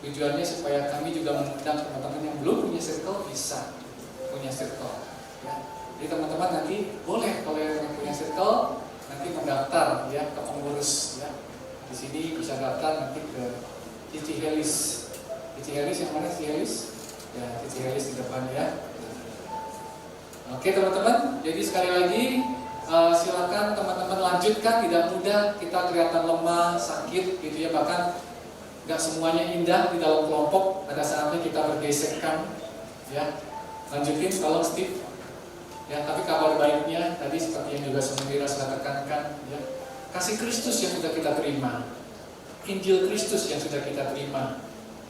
Tujuannya supaya kami juga mengundang teman-teman yang belum punya circle bisa punya circle, ya. Jadi teman-teman nanti boleh kalau yang punya circle nanti mendaftar, ya, ke pengurus, ya. Di sini bisa daftar nanti ke Cici Helis. Cici Helis yang mana Cici Helis? Ya, Cici Helis di depan, ya. Oke teman-teman, jadi sekali lagi silakan teman-teman lanjutkan. Tidak mudah, kita kelihatan lemah, sakit, gitu ya, bahkan gak semuanya indah di dalam kelompok. Ada saatnya kita bergesekkan, ya. Lanjutin kalau Steve, ya. Tapi kabar baiknya tadi seperti yang juga Semira sudah tekankan, ya, kasih Kristus yang sudah kita terima, Injil Kristus yang sudah kita terima,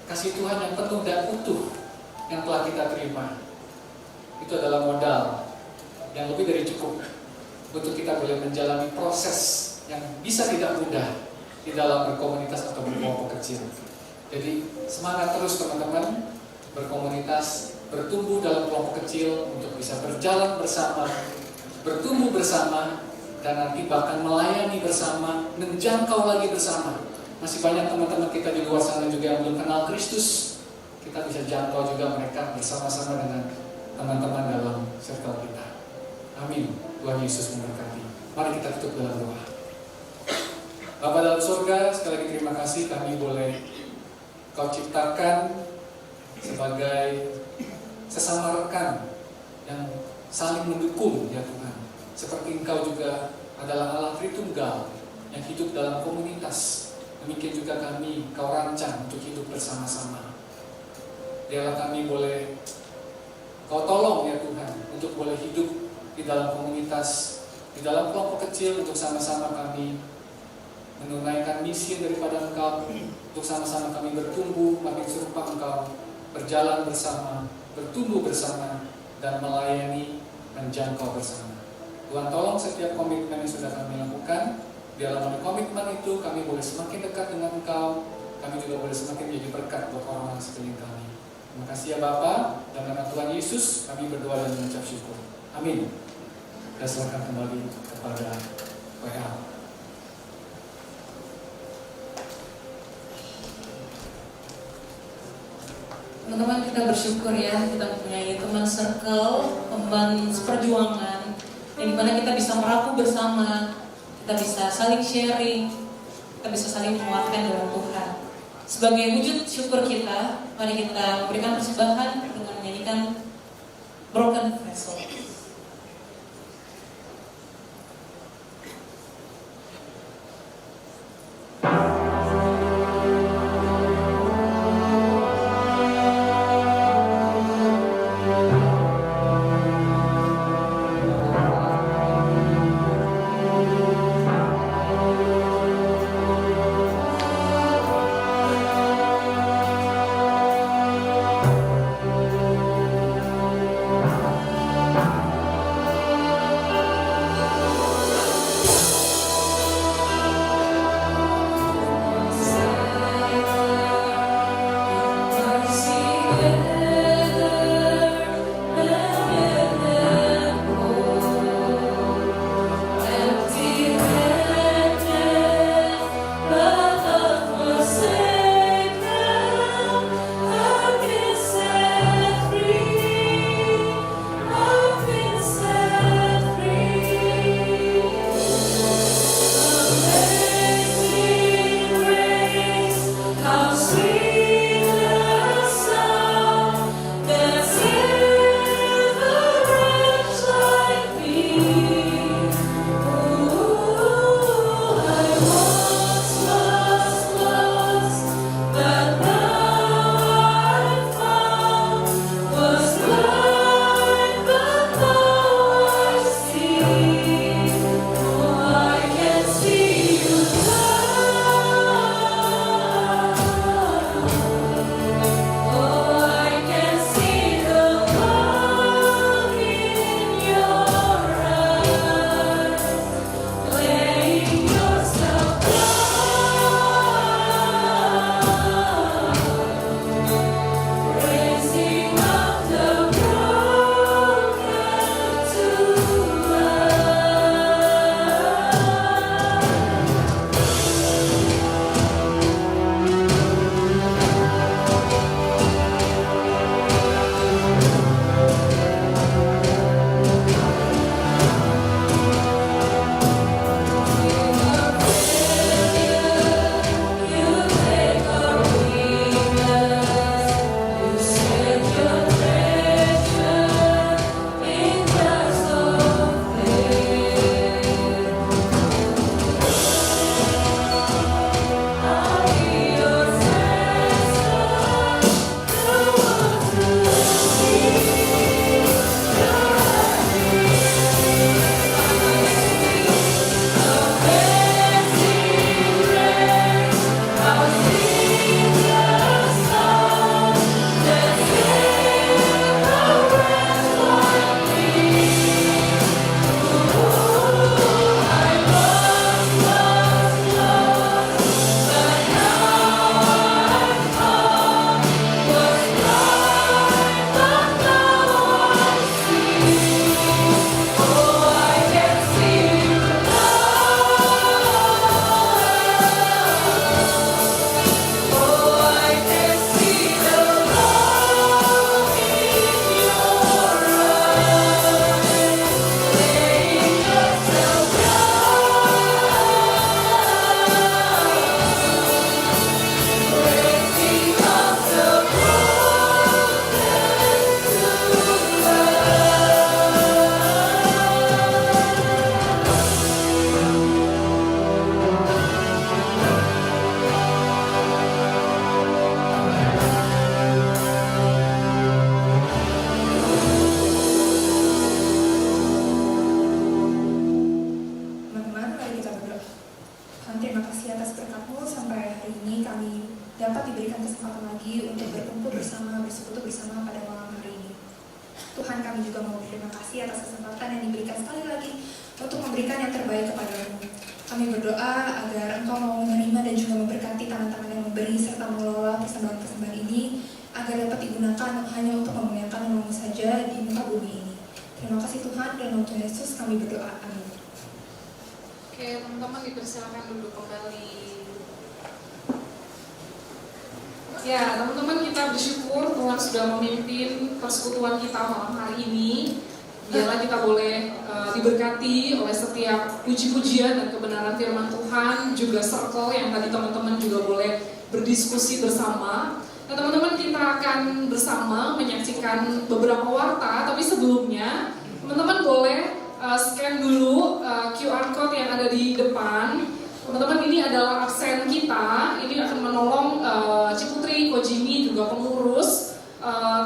kasih Tuhan yang penuh dan utuh yang telah kita terima, itu adalah modal yang lebih dari cukup untuk kita boleh menjalani proses yang bisa tidak mudah di dalam berkomunitas atau berkelompok kecil. Jadi semangat terus teman-teman berkomunitas, bertumbuh dalam kelompok kecil untuk bisa berjalan bersama, bertumbuh bersama, dan nanti bahkan melayani bersama, menjangkau lagi bersama. Masih banyak teman-teman kita di luar sana juga yang belum kenal Kristus. Kita bisa jangkau juga mereka bersama-sama dengan teman-teman dalam circle kita. Amin. Tuhan Yesus memberkati. Mari kita tutup dalam doa. Bapa dalam surga, sekali lagi terima kasih kami boleh Kau ciptakan sebagai sesama rekan yang saling mendukung, ya Tuhan. Seperti Engkau juga adalah Allah Tritunggal yang hidup dalam komunitas. Demikian juga kami Kau rancang untuk hidup bersama-sama. Biarlah kami boleh Kau tolong, ya Tuhan, untuk boleh hidup di dalam komunitas, di dalam kelompok kecil, untuk sama-sama kami menunaikan misi daripada Engkau, untuk sama-sama kami bertumbuh makin serupa Engkau, berjalan bersama, bertumbuh bersama, dan melayani, menjangkau bersama. Tuhan tolong setiap komitmen yang sudah kami lakukan. Di dalam komitmen itu kami boleh semakin dekat dengan Engkau, kami juga boleh semakin menjadi berkat buat orang-orang sekeliling kami. Terima kasih ya Bapa, dalam nama Tuhan Yesus kami berdoa dan mengucap syukur. Amin. Kita serahkan kembali kepada WA. Teman-teman, kita bersyukur ya, kita mempunyai teman circle, teman seperjuangan, yang dimana kita bisa merapu bersama, kita bisa saling sharing, kita bisa saling menguatkan dalam Tuhan. Sebagai wujud syukur kita, mari kita memberikan persembahan dengan menyanyikan Broken Vessel. Tuhan, kami juga mau berterima kasih atas kesempatan yang diberikan sekali lagi untuk memberikan yang terbaik kepada-Mu. Kami berdoa agar Engkau mau menerima dan juga memberkati tangan-tangan yang memberi serta mengelola persembahan-persembahan ini agar dapat digunakan hanya untuk memuliakan nama-Mu saja di muka bumi ini. Terima kasih Tuhan, dan untuk Yesus kami berdoa. Amin. Oke, teman-teman dipersilakan duduk kembali. Ya, teman-teman, kita bersyukur Tuhan sudah memimpin persekutuan kita malam hari ini. Biarlah kita boleh diberkati oleh setiap puji-pujian dan kebenaran firman Tuhan, juga circle yang tadi teman-teman juga boleh berdiskusi bersama. Nah teman-teman, kita akan bersama menyaksikan beberapa warta, tapi sebelumnya teman-teman boleh scan dulu QR code yang ada di depan. Teman-teman, ini adalah absen kita. Ini akan menolong Ciputri, Ko Jimmy, juga pengurus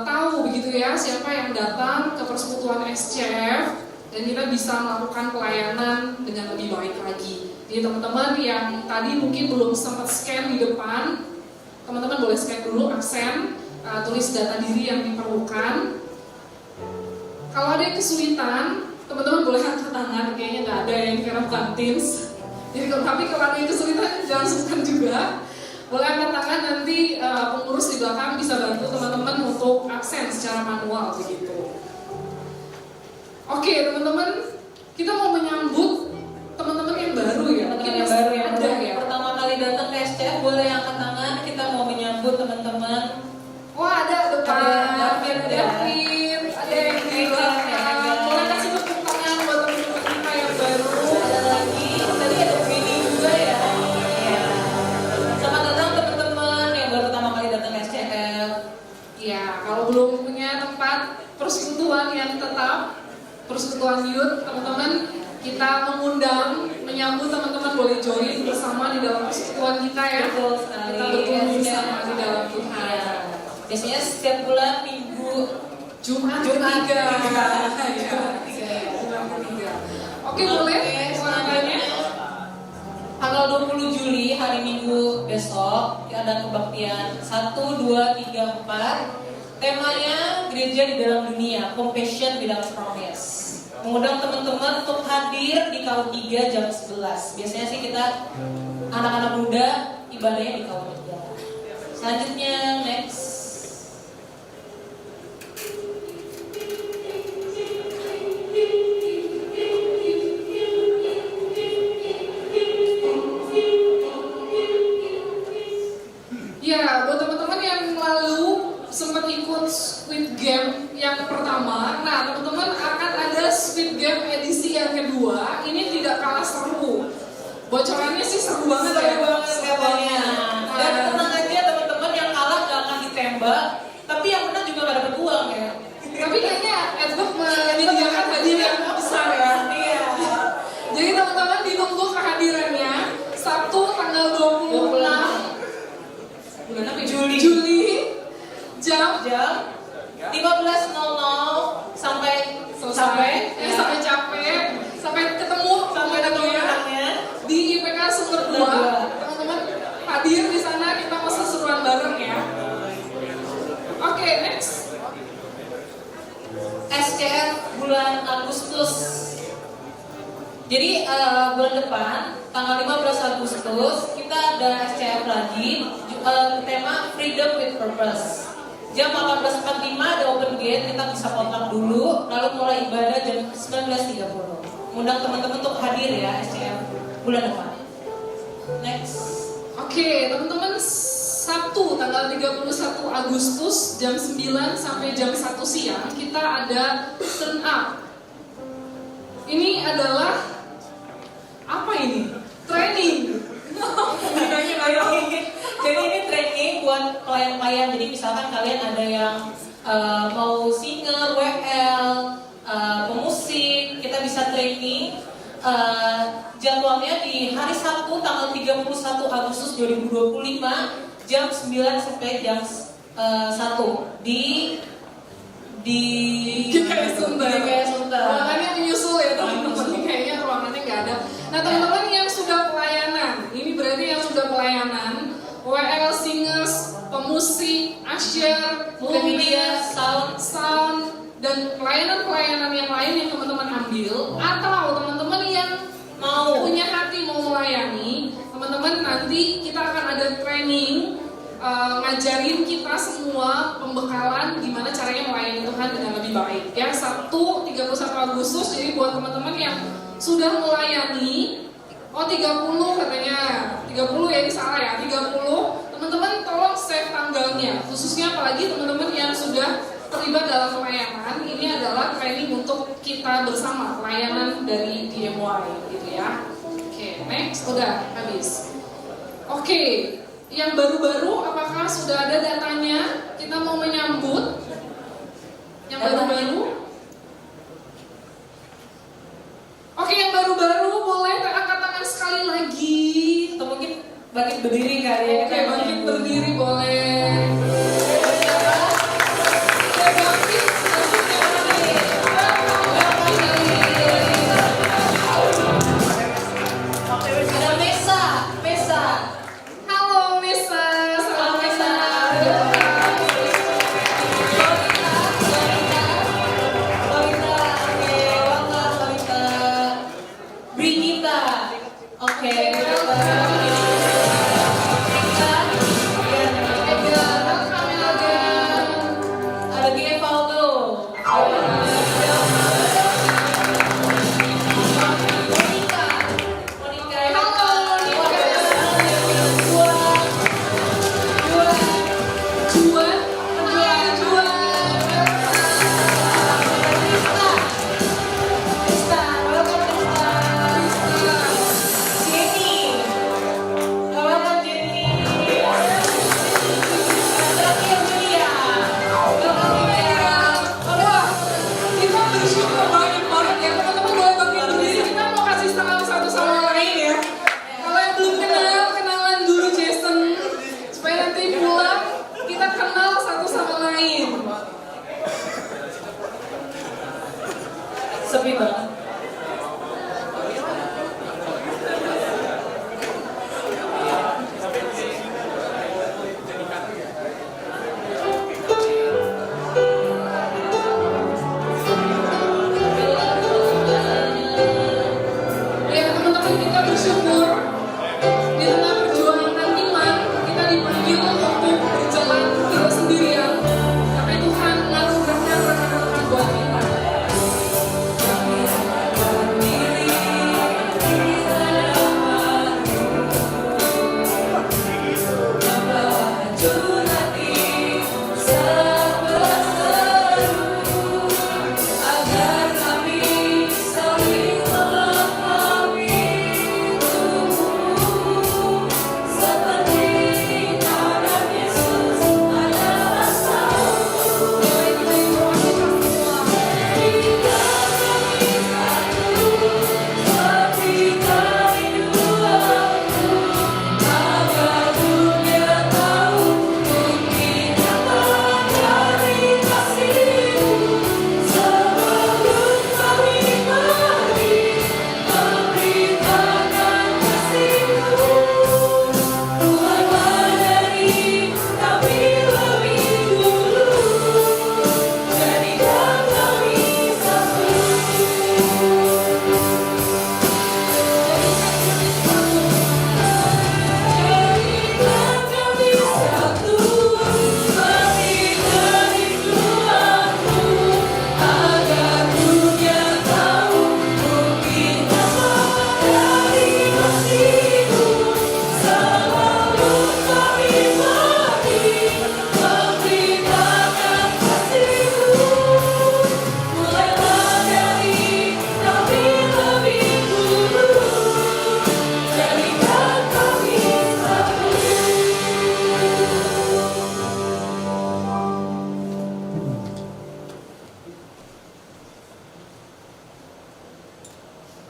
tahu begitu ya siapa yang datang ke persekutuan SCF, dan kita bisa melakukan pelayanan dengan lebih baik lagi. Jadi teman-teman yang tadi mungkin belum sempat scan di depan, teman-teman boleh scan dulu absen, tulis data diri yang diperlukan. Kalau ada yang kesulitan, teman-teman boleh angkat tangan. Kayaknya nggak ada yang kira bukan Teams. Jadi tapi kalau ada yang kesulitan jangan sungkan juga. Boleh angkat tangan, nanti pengurus di belakang bisa bantu teman-teman untuk absen secara manual begitu. Oke teman-teman, kita mau menyambut teman-teman yang baru ya. Teman-teman yang baru yang ada ya. pertama kali datang ke SCF boleh angkat tangan. Kita mau menyambut teman-teman. Wah ada depan. Ada David, ada yang di belakang. Boleh kasih tepuk tangan buat teman-teman kita yang baru. Ada lagi, tadi ada Winnie juga ya. Iya. Selamat datang teman-teman yang baru pertama kali datang ke SCF. Ya, kalau belum punya tempat persekutuan yang tetap, persekutuan youth, teman-teman kita mengundang, menyambut teman-teman boleh join bersama di dalam persekutuan kita ya. Betul sekali. Kita berkumpul bersama di dalam Tuhan. Iya. Biasanya setiap bulan Minggu Jumat Jumat ketiga. ketiga. Ya, Jumat ketiga. Oke, boleh selanjutnya tanggal 20 Juli hari Minggu besok ada kebaktian 1, 2, 3, 4. Temanya gereja di dalam dunia, compassion without promise. Mengundang teman-teman untuk hadir di KU 3 jam 11. Biasanya sih kita anak-anak muda ibadahnya di KU 3. Selanjutnya next. Ya, buat teman-teman yang lalu sempat ikut Squid Game yang pertama, nah teman-teman akan ada Squid Game edisi yang kedua. Ini tidak kalah seru. Bocorannya sih seru banget ya. Seru banget katanya. Dan tenang aja teman-teman, yang kalah gak akan ditembak, tapi yang menang juga gak dapat uang ya. Tapi kayaknya Edward menyediakan hadiah yang besar ya. Iya. Jadi teman-teman ditunggu kehadirannya Sabtu tanggal 26 Bulan apa? Juli. jam 15.00 sampai sampai capek, sampai ketemu menangnya di IPK Sumber 2. Teman-teman hadir di sana, kita mau seseruan bareng ya. Oke, next. SCF bulan Agustus. Jadi bulan depan tanggal 15 Agustus kita ada SCF lagi, tema Freedom with Purpose. Jam 18.45 ada open gate, kita bisa kontak dulu, lalu mulai ibadah jam 19.30. Undang teman-teman untuk hadir ya SCF bulan depan. Next. Oke, teman-teman, Sabtu tanggal 31 Agustus jam 9 sampai jam 1 siang kita ada turn up. Ini adalah apa ini? Training. Jadi ini training buat klien-klien. Jadi misalkan kalian ada yang mau singer, WL, pemusik, kita bisa training. Jadwalnya di hari Sabtu tanggal 31 Agustus 2025 jam 9 sampai jam 1 di GKS Sunter. Ruangannya menyusul ya teman-teman. Kayaknya ruangannya nggak ada. Nah teman-teman yang sudah pelayanan, ini berarti yang sudah pelayanan, WL, singers, pemusik, usher, multimedia, sound, dan pelayanan-pelayanan yang lain yang teman-teman ambil, atau teman-teman yang mau punya hati mau melayani, teman-teman nanti kita akan ada training. Ngajarin kita semua pembekalan gimana caranya melayani Tuhan dengan lebih baik ya. Sabtu 31 Agustus, jadi buat teman-teman yang sudah melayani 30 katanya 30 ya, ini salah ya, 30 teman-teman tolong save tanggalnya, khususnya apalagi teman-teman yang sudah terlibat dalam pelayanan, ini adalah training untuk kita bersama, pelayanan dari DMY gitu ya. Oke, next, udah habis. Oke, yang baru-baru apakah sudah ada datanya? Kita mau menyambut yang baru-baru. Oke, yang baru-baru boleh angkat tangan sekali lagi. Atau mungkin bangkit berdiri kali ya. Oke, bangkit berdiri boleh. Ada Mesa. Halo Nisa, salam Nisa. Lolita, oke, Wangga, Lolita. Brigita, oke, Brigita. Ada Gia Faldo. Monica. Halo Monica. Juan, hai Juan. Wah, kita bersyukur banyak banget ya teman-teman, boleh bangkit berdiri. Kita mau kasih salam satu sama lain ya. Kalau yang belum kenal, kenalan dulu Jason, supaya nanti pulang kita kenal satu sama lain. Sepi banget. Ya teman-teman, kita bersyukur di tengah perjuangan iman kita dipanggil untuk berjalan tidak sendirian, tapi Tuhan menganugerahkan rekan-rekan buat kita.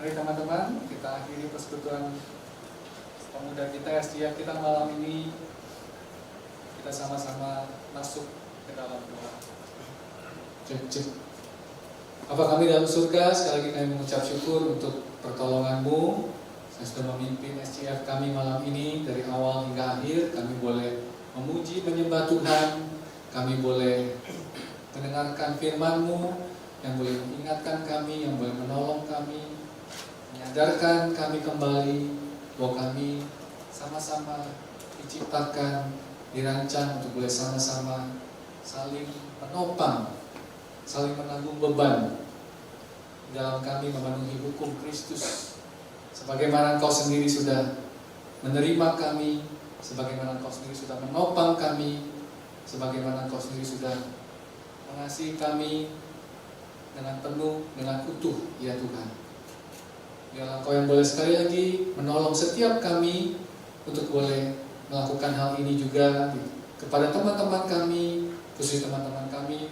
Mari teman-teman, kita akhiri persekutuan pemuda kita SDF kita malam ini. Kita sama-sama masuk ke dalam doa. Cek. Apa kami dalam surga, sekali lagi kami mengucap syukur untuk pertolongan-Mu. Saya sudah memimpin SDF kami malam ini dari awal hingga akhir. Kami boleh memuji, menyembah Tuhan. Kami boleh mendengarkan firman-Mu yang boleh mengingatkan kami, yang boleh menolong kami, menyadarkan kami kembali bahwa kami sama-sama diciptakan, dirancang untuk boleh sama-sama saling menopang, saling menanggung beban dalam kami memenuhi hukum Kristus. Sebagaimana Engkau sendiri sudah menerima kami, sebagaimana Engkau sendiri sudah menopang kami, sebagaimana Engkau sendiri sudah mengasihi kami dengan penuh, dengan utuh, ya Tuhan. Biarlah Engkau yang boleh sekali lagi menolong setiap kami untuk boleh melakukan hal ini juga kepada teman-teman kami, khusus teman-teman kami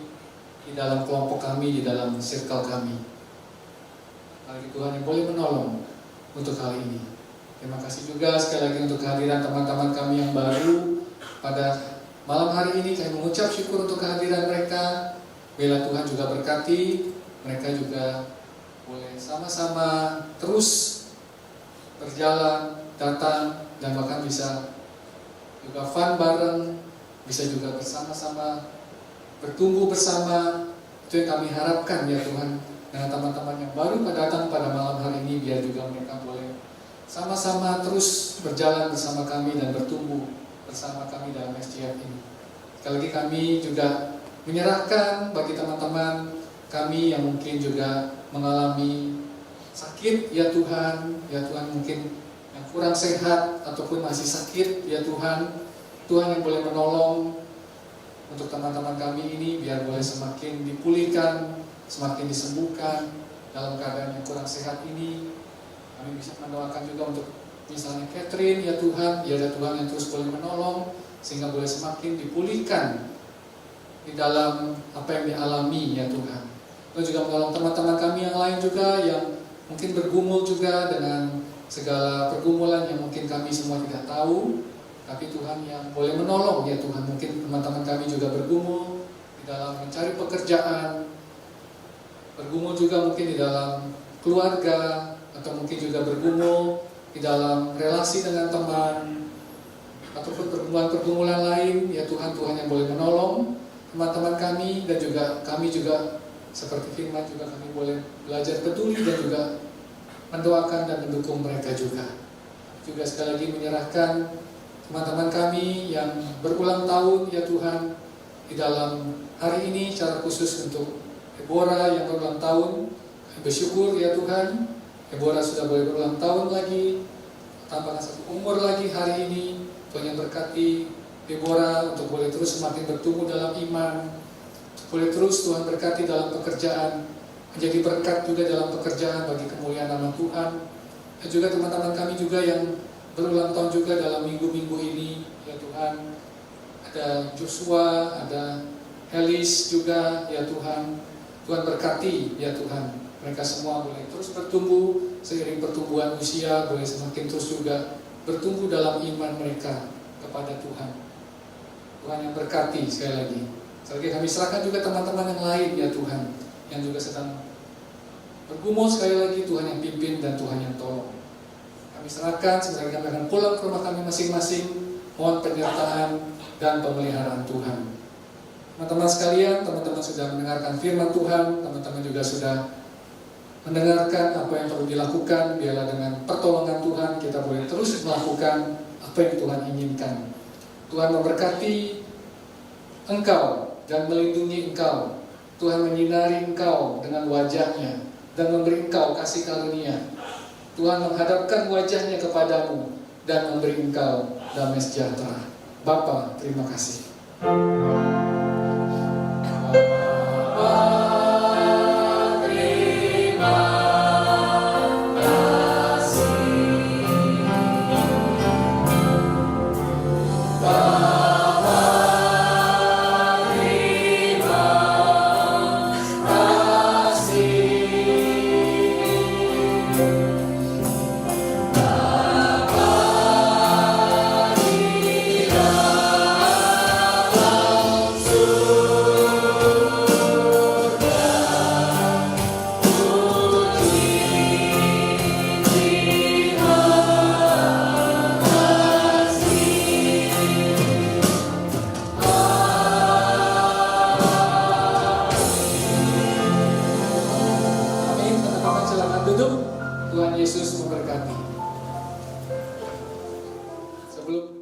di dalam kelompok kami, di dalam circle kami. Bagi Tuhan yang boleh menolong untuk hal ini. Terima kasih juga sekali lagi untuk kehadiran teman-teman kami yang baru pada malam hari ini. Kami mengucap syukur untuk kehadiran mereka. Biarlah Tuhan juga berkati mereka juga boleh sama-sama terus berjalan, datang, dan bahkan bisa juga fun bareng, bisa juga bersama-sama bertumbuh bersama. Itu yang kami harapkan ya Tuhan, dengan teman-teman yang baru datang pada malam hari ini, biar juga mereka boleh sama-sama terus berjalan bersama kami dan bertumbuh bersama kami dalam SJF ini. Sekali lagi kami juga menyerahkan bagi teman-teman kami yang mungkin juga mengalami sakit ya Tuhan mungkin yang kurang sehat ataupun masih sakit ya Tuhan yang boleh menolong untuk teman-teman kami ini biar boleh semakin dipulihkan, semakin disembuhkan dalam keadaan yang kurang sehat ini. Kami bisa mendoakan juga untuk misalnya Catherine ya Tuhan yang terus boleh menolong sehingga boleh semakin dipulihkan di dalam apa yang dialami ya Tuhan. Dan juga menolong teman-teman kami yang lain juga yang mungkin bergumul juga dengan segala pergumulan yang mungkin kami semua tidak tahu, tapi Tuhan yang boleh menolong ya Tuhan. Mungkin teman-teman kami juga bergumul di dalam mencari pekerjaan, bergumul juga mungkin di dalam keluarga, atau mungkin juga bergumul di dalam relasi dengan teman, ataupun pergumulan-pergumulan lain ya Tuhan yang boleh menolong teman-teman kami. Dan juga kami juga seperti firman juga kami boleh belajar peduli dan juga mendoakan dan mendukung mereka juga. Juga sekali lagi menyerahkan teman-teman kami yang berulang tahun ya Tuhan di dalam hari ini, secara khusus untuk Deborah yang berulang tahun. Kami bersyukur ya Tuhan, Deborah sudah boleh berulang tahun lagi, tambahkan 1 umur lagi hari ini. Tuhan yang berkati Deborah untuk boleh terus semakin bertumbuh dalam iman, boleh terus Tuhan berkati dalam pekerjaan, menjadi berkat juga dalam pekerjaan bagi kemuliaan nama Tuhan. Dan juga teman-teman kami juga yang berulang tahun juga dalam minggu-minggu ini ya Tuhan. Ada Joshua, ada Helis juga ya Tuhan. Tuhan berkati ya Tuhan. Mereka semua boleh terus bertumbuh seiring pertumbuhan usia, boleh semakin terus juga bertumbuh dalam iman mereka kepada Tuhan. Tuhan yang berkati sekali lagi. Sekali kami serahkan juga teman-teman yang lain ya Tuhan, yang juga sedang bergumul sekali lagi. Tuhan yang pimpin dan Tuhan yang tolong. Kami serahkan, sebenarnya kami akan pulang ke rumah kami masing-masing. Mohon penyertaan dan pemeliharaan Tuhan. Teman-teman sekalian, teman-teman sudah mendengarkan firman Tuhan, teman-teman juga sudah mendengarkan apa yang perlu dilakukan. Biarlah dengan pertolongan Tuhan kita boleh terus melakukan apa yang Tuhan inginkan. Tuhan memberkati engkau dan melindungi engkau. Tuhan menyinari engkau dengan wajahnya dan memberi engkau kasih karunia. Tuhan menghadapkan wajahnya kepadamu dan memberi engkau damai sejahtera. Bapa, terima kasih. Tuhan Yesus memberkati. Sebelum